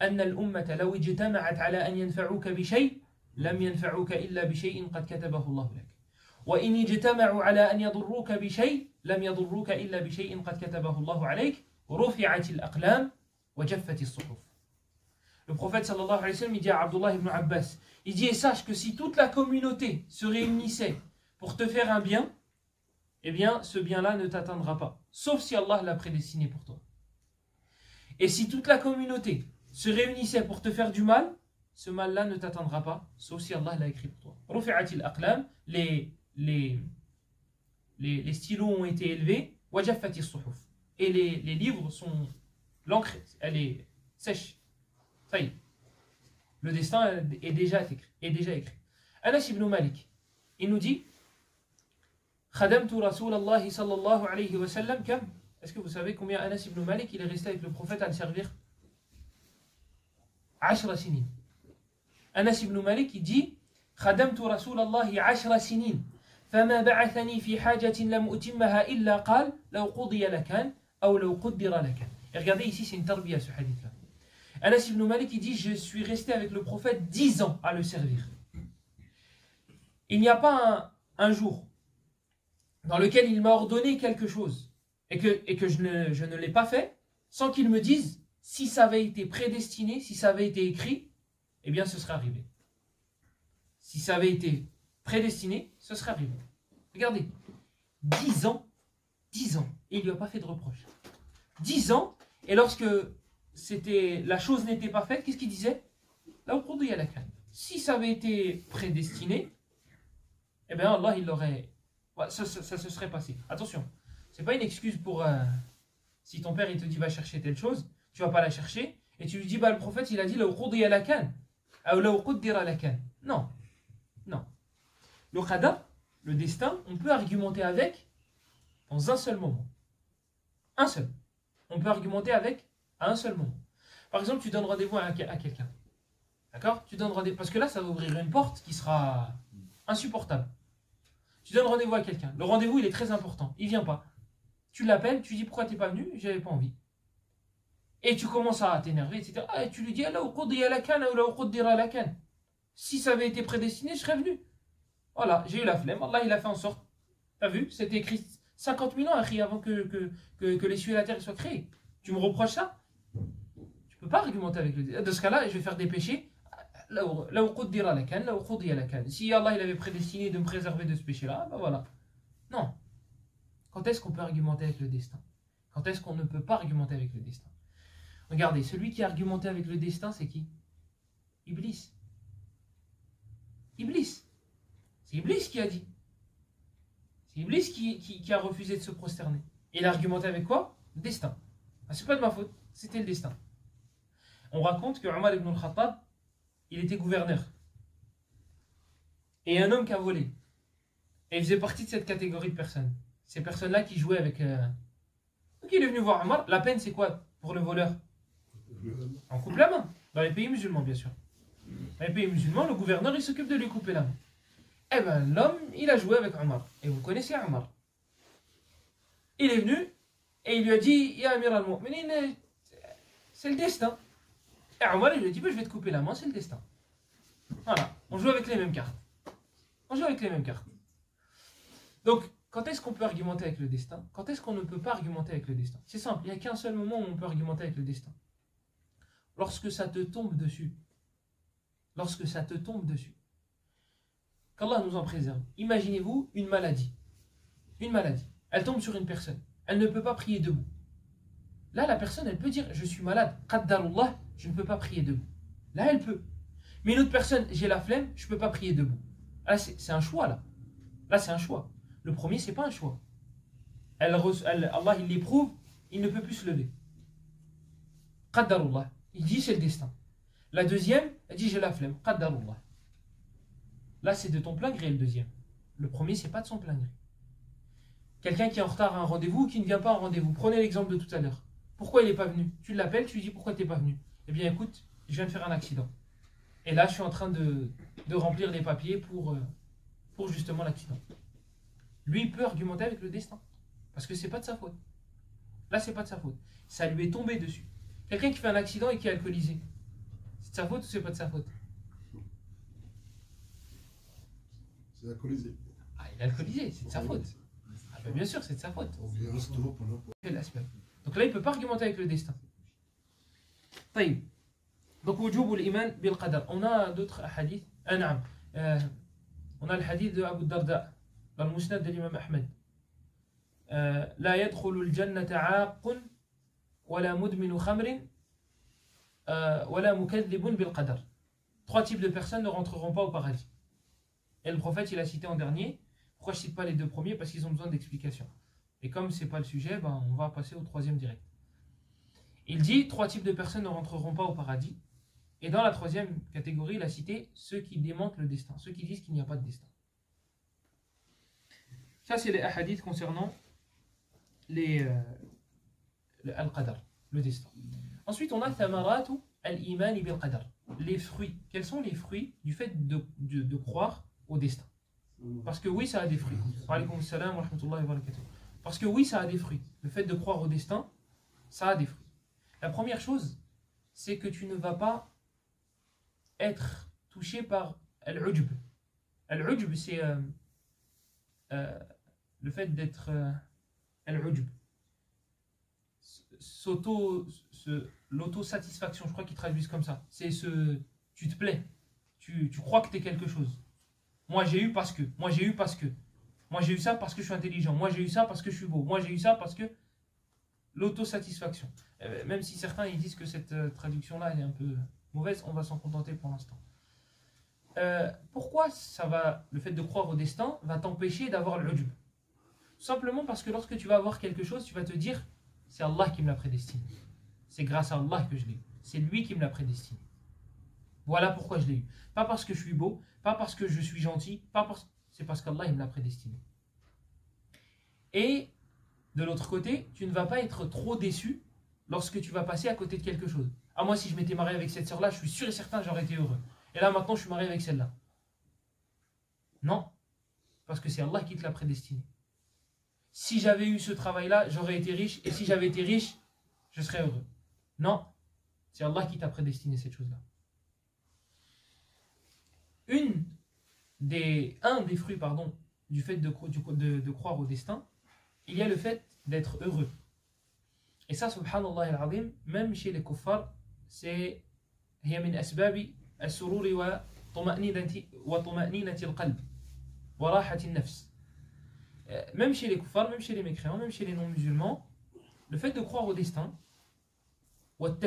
أن الأمة لو اجتمعت على أن ينفعوك بشيء لم ينفعوك إلا بشيء قد كتبه الله لك وإن اجتمعوا على أن يضروك بشيء لم يضروك إلا بشيء قد كتبه الله عليك رفعت الأقلام وجفت الصحف. Le prophète sallallahu alayhi wa sallam il dit à Abdullah ibn Abbas, il dit et sache que si toute la communauté se réunissait pour te faire un bien, eh bien ce bien-là ne t'atteindra pas, sauf si Allah l'a prédestiné pour toi. Et si toute la communauté se réunissait pour te faire du mal, ce mal-là ne t'atteindra pas, sauf si Allah l'a écrit pour toi. Rufi'atil aqlam, les stylos ont été élevés, wajaffatis suhuf. Et les livres sont, l'encre, elle est sèche. Ça y est. Le destin est déjà écrit. Anas ibn Malik, il nous dit, Khadamtu Rasulallah sallallahu alayhi wa sallam, kam? Est-ce que vous savez combien Anas ibn Malik il est resté avec le prophète à le servir? 10 سنين. Anas ibn Malik il dit خدمت رسول الله 10 سنين فما بعثني في حاجة لم أتمها إلا قال لو قضي لكان أو لو قدر لكان. Et regardez ici c'est une tarbiya ce hadith là. Anas ibn Malik il dit je suis resté avec le prophète 10 ans à le servir. Il n'y a pas un jour dans lequel il m'a ordonné quelque chose et que je ne l'ai pas fait sans qu'il me dise si ça avait été prédestiné, si ça avait été écrit, eh bien ce serait arrivé. Si ça avait été prédestiné, ce serait arrivé. Regardez, 10 ans, et il ne lui a pas fait de reproche. 10 ans, et lorsque la chose n'était pas faite, qu'est-ce qu'il disait? Si ça avait été prédestiné, eh bien Allah, il l'aurait... Ça se serait passé. Attention, ce n'est pas une excuse pour... si ton père il te dit va chercher telle chose, tu vas pas la chercher, et tu lui dis, bah, le prophète, il a dit, non. Le qadar, le destin, on peut argumenter avec dans un seul moment. Un seul. On peut argumenter avec à un seul moment. Par exemple, tu donnes rendez-vous à quelqu'un. D'accord? Tu donnes rendez-vous, parce que là, ça va ouvrir une porte qui sera insupportable. Tu donnes rendez-vous à quelqu'un. Le rendez-vous, il est très important. Il vient pas. Tu l'appelles, tu dis, pourquoi t'es pas venu? J'avais pas envie. Et tu commences à t'énerver, etc. Et tu lui dis, si ça avait été prédestiné, je serais venu. Voilà, j'ai eu la flemme. Allah, il a fait en sorte. T'as vu? C'était écrit 50 000 ans avant que les cieux et la terre soient créés. Tu me reproches ça? Tu peux pas argumenter avec le... Dans ce cas-là, je vais faire des péchés. Si Allah, il avait prédestiné de me préserver de ce péché-là, ben voilà. Non. Quand est-ce qu'on peut argumenter avec le destin? Quand est-ce qu'on ne peut pas argumenter avec le destin? Regardez, celui qui a argumenté avec le destin, c'est qui? Iblis. Iblis. C'est Iblis qui a dit. C'est Iblis qui a refusé de se prosterner. Et il a argumenté avec quoi? Le destin. Ah, c'est pas de ma faute, c'était le destin. On raconte que Omar ibn al-Khattab, il était gouverneur. Et un homme qui a volé. Et il faisait partie de cette catégorie de personnes. Ces personnes-là qui jouaient avec... Donc il est venu voir Omar. La peine, c'est quoi pour le voleur? On coupe la main. Dans les pays musulmans, bien sûr. Dans les pays musulmans, le gouverneur, il s'occupe de lui couper la main. Eh bien, l'homme, il a joué avec Omar. Et vous connaissez Omar. Il est venu et il lui a dit, Ya Amir al-Mu'minin, c'est le destin. Et Omar, il lui a dit, je vais te couper la main, c'est le destin. Voilà. On joue avec les mêmes cartes. Donc, quand est-ce qu'on peut argumenter avec le destin? Quand est-ce qu'on ne peut pas argumenter avec le destin? C'est simple, il n'y a qu'un seul moment où on peut argumenter avec le destin. Lorsque ça te tombe dessus. Qu'Allah nous en préserve. Imaginez-vous une maladie. Elle tombe sur une personne. Elle ne peut pas prier debout. Là, la personne, elle peut dire, je suis malade, qaddarullah, je ne peux pas prier debout. Là, elle peut. Mais une autre personne, j'ai la flemme, je ne peux pas prier debout. Là, c'est un choix, là. Là, c'est un choix. Le premier, ce n'est pas un choix. Allah, il l'éprouve, il ne peut plus se lever. Qaddarullah. Il dit, c'est le destin. La deuxième, elle dit, j'ai la flemme. Qaddarullah. Là, c'est de ton plein gré, le deuxième. Le premier, c'est pas de son plein gré. Quelqu'un qui est en retard à un rendez-vous ou qui ne vient pas à un rendez-vous. Prenez l'exemple de tout à l'heure. Pourquoi il n'est pas venu? Tu l'appelles, tu lui dis, pourquoi tu n'es pas venu? Eh bien, écoute, je viens de faire un accident. Et là, je suis en train de remplir les papiers pour justement l'accident. Lui, il peut argumenter avec le destin. Parce que c'est pas de sa faute. Là, c'est pas de sa faute. Ça lui est tombé dessus. Quelqu'un qui fait un accident et qui est alcoolisé. C'est de sa faute ou c'est pas de sa faute? C'est alcoolisé. Ah, il est alcoolisé, c'est de sa faute. Ah, ben bien sûr, c'est de sa faute. On vient au resto pendant. Donc là, il ne peut pas argumenter avec le destin. طيب. Donc, وجوب الإيمان بالقدر. On a d'autres hadiths. نعم. On a le hadith de Abu Darda dans le Musnad de l'imam Ahmed. لا يدخل الجنة عاق ولا مدمن خمر ولا مكذب بالقدر. Trois types de personnes ne rentreront pas au paradis. Et le prophète, il a cité en dernier. Pourquoi je ne cite pas les deux premiers? Parce qu'ils ont besoin d'explications. Et comme ce n'est pas le sujet, ben, on va passer au troisième direct. Il dit, trois types de personnes ne rentreront pas au paradis. Et dans la troisième catégorie, il a cité ceux qui démentent le destin, ceux qui disent qu'il n'y a pas de destin. Ça, c'est les hadiths concernant al-qadar, le destin. Ensuite, on a thamaratu al-iman bil-qadar, les fruits. Quels sont les fruits du fait de croire au destin? Parce que oui, ça a des fruits. Wa alaykoum salam wa rahmatullahi wa barakatuh. Parce que oui, ça a des fruits. Le fait de croire au destin, ça a des fruits. La première chose, c'est que tu ne vas pas être touché par al-ujb. Al-ujb, c'est le fait d'être al-ujb. L'autosatisfaction, je crois qu'ils traduisent comme ça. C'est tu te plais. Tu crois que tu es quelque chose. Moi j'ai eu parce que. Moi j'ai eu parce que. Moi j'ai eu ça parce que je suis intelligent. Moi j'ai eu ça parce que je suis beau. Moi j'ai eu ça parce que. L'autosatisfaction. Même si certains ils disent que cette traduction-là elle est un peu mauvaise, on va s'en contenter pour l'instant. Pourquoi le fait de croire au destin va t'empêcher d'avoir l'ujub? Tout simplement parce que lorsque tu vas avoir quelque chose, tu vas te dire c'est Allah qui me l'a prédestiné. C'est grâce à Allah que je l'ai eu. C'est lui qui me l'a prédestiné. Voilà pourquoi je l'ai eu. Pas parce que je suis beau, pas parce que je suis gentil, c'est parce qu'Allah il me l'a prédestiné. Et de l'autre côté, tu ne vas pas être trop déçu lorsque tu vas passer à côté de quelque chose. Ah, moi, si je m'étais marié avec cette sœur-là, je suis sûr et certain que j'aurais été heureux. Et là, maintenant, je suis marié avec celle-là. Non, parce que c'est Allah qui te l'a prédestiné. Si j'avais eu ce travail-là, j'aurais été riche. Et si j'avais été riche, je serais heureux. Non, c'est Allah qui t'a prédestiné cette chose-là. Un des fruits, du fait de croire au destin, il y a le fait d'être heureux. Et ça, subhanallah al-azim, même chez les kuffars, c'est هي من أسباب السرور وطمأنينة القلب وراحة النفس. Même chez les kuffars, même chez les mécréants, même chez les non-musulmans, le fait de croire au destin, le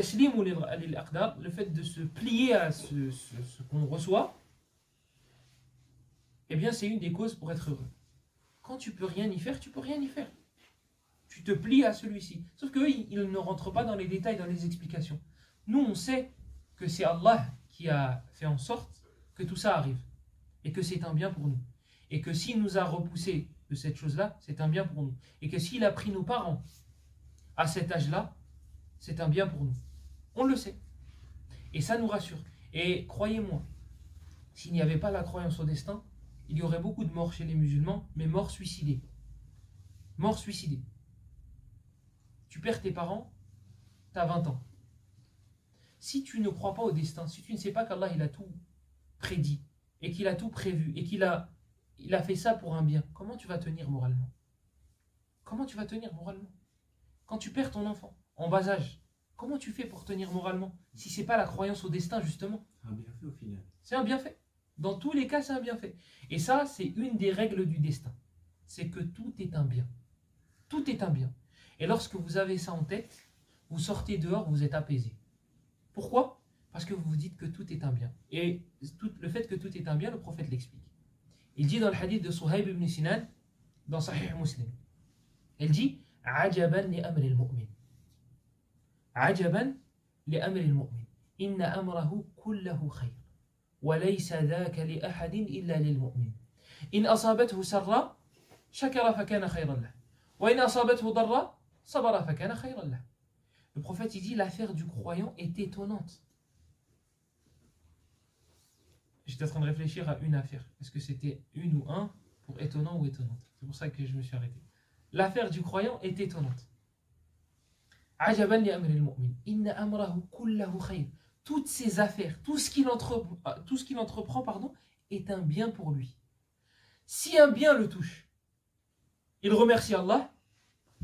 fait de se plier à ce qu'on reçoit, eh bien c'est une des causes pour être heureux. Quand tu peux rien y faire, tu peux rien y faire. Tu te plies à celui-ci. Sauf qu'eux, ils ne rentrent pas dans les détails, dans les explications. Nous, on sait que c'est Allah qui a fait en sorte que tout ça arrive. Et que c'est un bien pour nous. Et que s'il nous a repoussés de cette chose-là, c'est un bien pour nous. Et que s'il a pris nos parents à cet âge-là, c'est un bien pour nous. On le sait. Et ça nous rassure. Et croyez-moi, s'il n'y avait pas la croyance au destin, il y aurait beaucoup de morts chez les musulmans, mais morts suicidés. Morts suicidés. Tu perds tes parents, tu as 20 ans. Si tu ne crois pas au destin, si tu ne sais pas qu'Allah il a tout prédit, et qu'il a tout prévu, et qu'il a fait ça pour un bien, comment tu vas tenir moralement? Comment tu vas tenir moralement? Quand tu perds ton enfant, en bas âge, comment tu fais pour tenir moralement? Si ce n'est pas la croyance au destin, justement. C'est un bienfait au final. C'est un bienfait. Dans tous les cas, c'est un bienfait. Et ça, c'est une des règles du destin. C'est que tout est un bien. Tout est un bien. Et lorsque vous avez ça en tête, vous sortez dehors, vous êtes apaisé. Pourquoi? Parce que vous vous dites que tout est un bien. Et le fait que tout est un bien, le prophète l'explique. Il dit dans le hadith de Suhayb ibn Sinan, dans Sahih Muslim, il dit Ajaban li amri al-mu'min. Ajaban li amri al-mu'min. Inna amrahu kullahu khayr. Wa laysa dhaka li ahadin illa lil mu'min. In asabathu sarra, shakara fakana khayran lah. Wa in asabathu darra, sabara fakana khayran lah. Le prophète il dit l'affaire du croyant est étonnante. J'étais en train de réfléchir à une affaire. Est-ce que c'était une ou un pour étonnant ou étonnante? C'est pour ça que je me suis arrêté. L'affaire du croyant est étonnante. Ajaban li amri al-mu'min. Inna amrahu kullahu khayr. Toutes ses affaires, tout ce qu'il entreprend, pardon, est un bien pour lui. Si un bien le touche, il remercie Allah,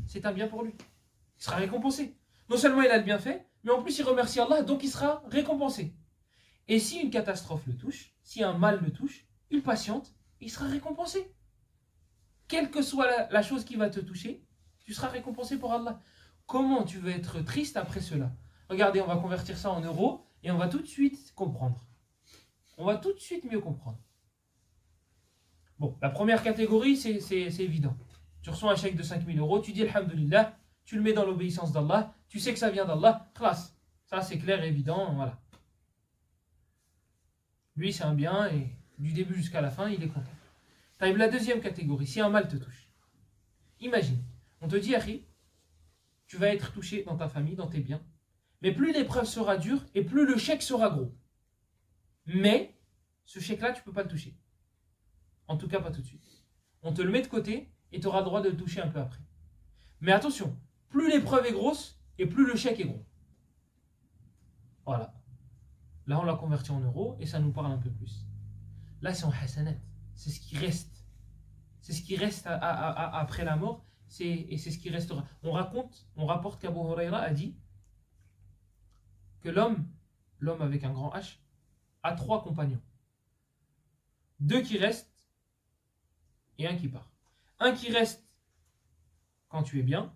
c'est un bien pour lui. Il sera récompensé. Non seulement il a le bien fait, mais en plus il remercie Allah, donc il sera récompensé. Et si une catastrophe le touche, si un mal le touche, il patiente, il sera récompensé. Quelle que soit la chose qui va te toucher, tu seras récompensé pour Allah. Comment tu veux être triste après cela? Regardez, on va convertir ça en euros et on va tout de suite comprendre. On va tout de suite mieux comprendre. Bon, la première catégorie, c'est évident. Tu reçois un chèque de 5 000 euros, tu dis Alhamdulillah, tu le mets dans l'obéissance d'Allah, tu sais que ça vient d'Allah, classe. Ça, c'est clair et évident, voilà. Lui, c'est un bien et du début jusqu'à la fin, il est content. T'arrives la deuxième catégorie, si un mal te touche. Imagine, on te dit, Akhi, tu vas être touché dans ta famille, dans tes biens, mais plus l'épreuve sera dure et plus le chèque sera gros. Mais, ce chèque-là, tu ne peux pas le toucher. En tout cas, pas tout de suite. On te le met de côté et tu auras le droit de le toucher un peu après. Mais attention, plus l'épreuve est grosse et plus le chèque est gros. Voilà. Là, on l'a converti en euros et ça nous parle un peu plus. Là, c'est en hasanat. C'est ce qui reste. C'est ce qui reste après la mort et c'est ce qui restera. On rapporte qu'Abu Huraira a dit que l'homme avec un grand H, a 3 compagnons. 2 qui restent et 1 qui part. 1 qui reste quand tu es bien,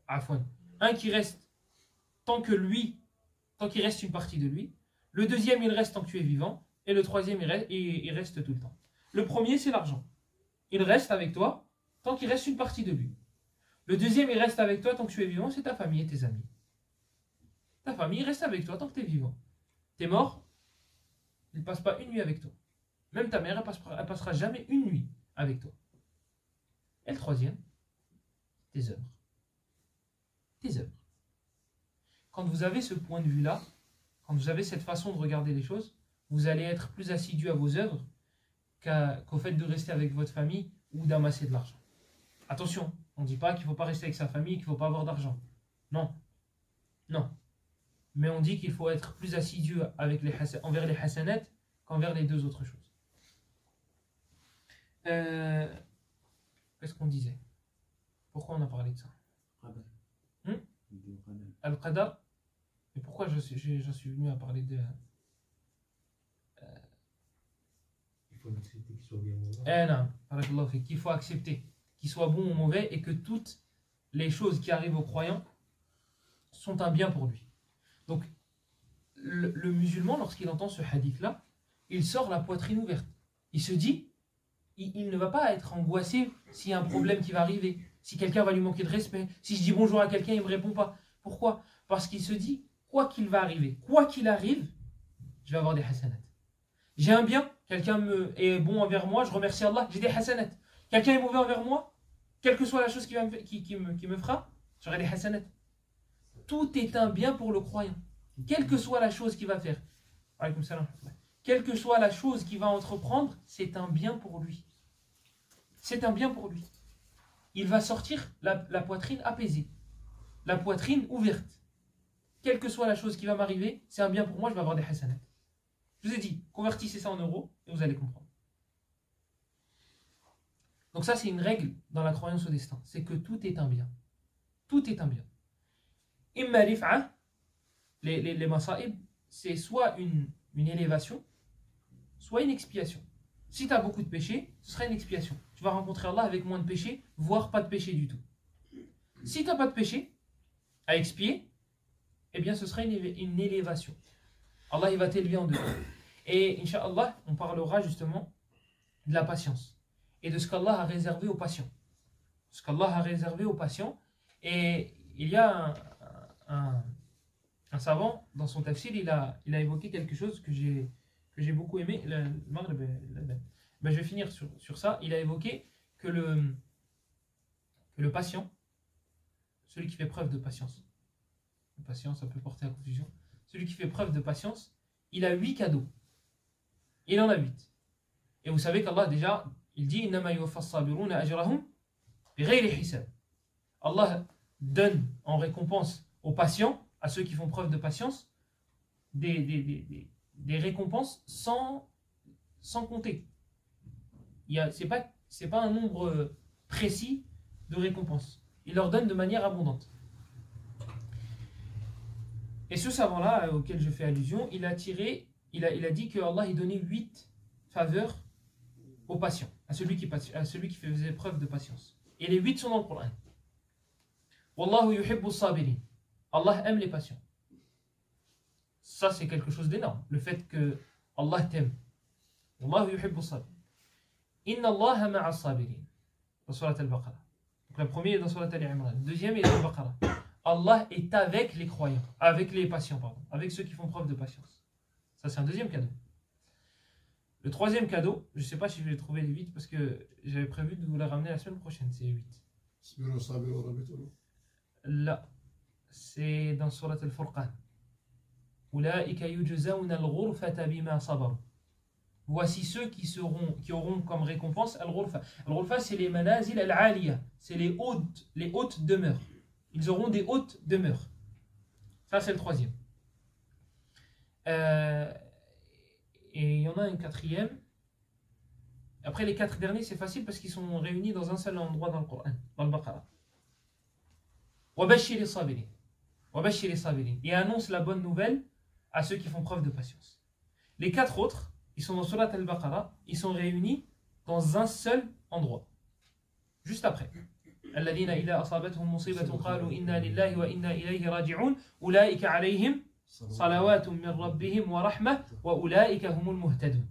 afwan. 1 qui reste tant qu'il reste une partie de lui. Le deuxième, il reste tant que tu es vivant. Et le troisième, il reste tout le temps. Le premier, c'est l'argent. Il reste avec toi tant qu'il reste une partie de lui. Le deuxième, il reste avec toi tant que tu es vivant, c'est ta famille et tes amis. Ta famille reste avec toi tant que tu es vivant. Tu es mort, il ne passe pas une nuit avec toi. Même ta mère, elle passera jamais une nuit avec toi. Et le troisième, tes œuvres. Tes œuvres. Quand vous avez ce point de vue-là, quand vous avez cette façon de regarder les choses, vous allez être plus assidu à vos œuvres qu'au fait de rester avec votre famille ou d'amasser de l'argent. Attention, on ne dit pas qu'il ne faut pas rester avec sa famille, qu'il ne faut pas avoir d'argent. Non. Non. Mais on dit qu'il faut être plus assidu envers les hasanat qu'envers les 2 autres choses. Qu'est-ce qu'on disait? Pourquoi on a parlé de ça? Al-Qadar. Et pourquoi j'en suis venu à parler de... Il faut accepter qu'il soit bien mauvais. Qu'il faut accepter qu'il soit bon ou mauvais et que toutes les choses qui arrivent aux croyants sont un bien pour lui. Donc, le musulman, lorsqu'il entend ce hadith-là, il sort la poitrine ouverte. Il se dit, il ne va pas être angoissé s'il y a un problème qui va arriver, si quelqu'un va lui manquer de respect, si je dis bonjour à quelqu'un, il ne me répond pas. Pourquoi? Parce qu'il se dit, quoi qu'il va arriver, quoi qu'il arrive, je vais avoir des hasanat. J'ai un bien, quelqu'un est bon envers moi, je remercie Allah, j'ai des hasanat. Quelqu'un est mauvais envers moi, quelle que soit la chose qui me fera, j'aurai des hasanat. Tout est un bien pour le croyant. Quelle que soit la chose qu'il va faire, quelle que soit la chose qu'il va entreprendre, c'est un bien pour lui. C'est un bien pour lui. Il va sortir la poitrine apaisée, la poitrine ouverte. Quelle que soit la chose qui va m'arriver, c'est un bien pour moi, je vais avoir des hasanat. Je vous ai dit, convertissez ça en euros et vous allez comprendre. Donc ça, c'est une règle dans la croyance au destin. C'est que tout est un bien. Tout est un bien. Imma rif'a, les masa'ib, c'est soit une élévation, soit une expiation. Si tu as beaucoup de péchés, ce sera une expiation. Tu vas rencontrer Allah avec moins de péchés, voire pas de péché du tout. Si tu n'as pas de péché à expier, eh bien ce sera une élévation. Allah il va t'élever en dehors. Et Inch'Allah, on parlera justement de la patience et de ce qu'Allah a réservé aux patients. Ce qu'Allah a réservé aux patients. Et il y a un savant, dans son tafsir, il a évoqué quelque chose que j'ai beaucoup aimé. Je vais finir sur ça. Il a évoqué que le patient, celui qui fait preuve de patience, la patience, ça peut porter à confusion, celui qui fait preuve de patience, il a 8 cadeaux. Il en a 8. Et vous savez qu'Allah déjà, il dit Allah donne en récompense aux patients, à ceux qui font preuve de patience, des récompenses sans compter. Ce n'est pas un nombre précis de récompenses. Il leur donne de manière abondante. Et ce savant-là, auquel je fais allusion, il a dit que Allah il donnait 8 faveurs aux patients, à celui qui faisait preuve de patience. Et les 8 sont dans le Coran. Wallahu yuhibbu sabirin. Allah aime les patients. Ça, c'est quelque chose d'énorme. Le fait que Allah t'aime. Wallahu yuhibbu sabirin. Inna Allaha ma'a sabirin. Dans Surat al-Baqarah. Donc, la première est dans Surat al-Imran. La deuxième est dans al-Baqarah. Allah est avec les croyants, avec les patients, pardon, avec ceux qui font preuve de patience. Ça, c'est un deuxième cadeau. Le troisième cadeau, je ne sais pas si je vais trouver les 8 parce que j'avais prévu de vous la ramener la semaine prochaine, c'est 8. Là, c'est dans Surat al-Furqan. Ulaika yujzawna al-ghurfata bima sabaru. Voici ceux qui auront comme récompense al-ghurfa. Al-ghurfa, c'est les manazil al-aliya, c'est les hautes demeures. Ils auront des hautes demeures. Ça, c'est le troisième. Et il y en a un quatrième. Après, les 4 derniers, c'est facile parce qu'ils sont réunis dans un seul endroit dans le Coran, dans le Baqarah. وَبَشِّرِ الصَّابِرِينَ وَبَشِّرِ الصَّابِرِينَ. Et annonce la bonne nouvelle à ceux qui font preuve de patience. Les 4 autres, ils sont dans Surat al-Baqarah, ils sont réunis dans un seul endroit. Juste après. الذين إذا أصابتهم مصيبة قالوا إنا لله وإنا إليه راجعون أولئك عليهم صلوات من ربهم ورحمة وأولئك هم المهتدون.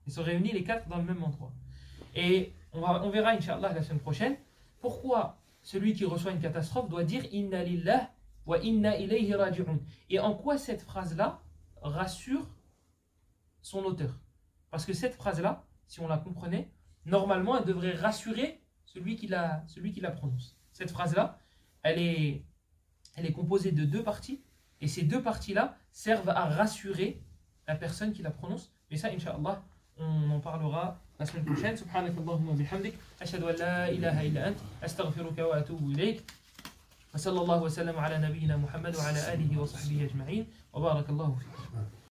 Ils sont réunis les 4 dans le même endroit. Et on verra Inch'Allah la semaine prochaine pourquoi celui qui reçoit une catastrophe doit dire Inna lillah wa inna ilayhi raji'un. Et en quoi cette phrase-là rassure son auteur. Parce que cette phrase-là, si on la comprenait, normalement elle devrait rassurer celui qui la prononce. Cette phrase-là, elle est composée de 2 parties, et ces 2 parties-là servent à rassurer la personne qui la prononce. Et ça, Inch'Allah, on en parlera la semaine prochaine. Subhanakallahumma bihamdik, ashhadu an la ilaha illa ant, astaghfiruka wa atubu ilayk. Wa sallallahu wa sallam ala nabiyyina Muhammad wa ala alihi wa sahbihi ajma'in. Wa barakallahu fikum.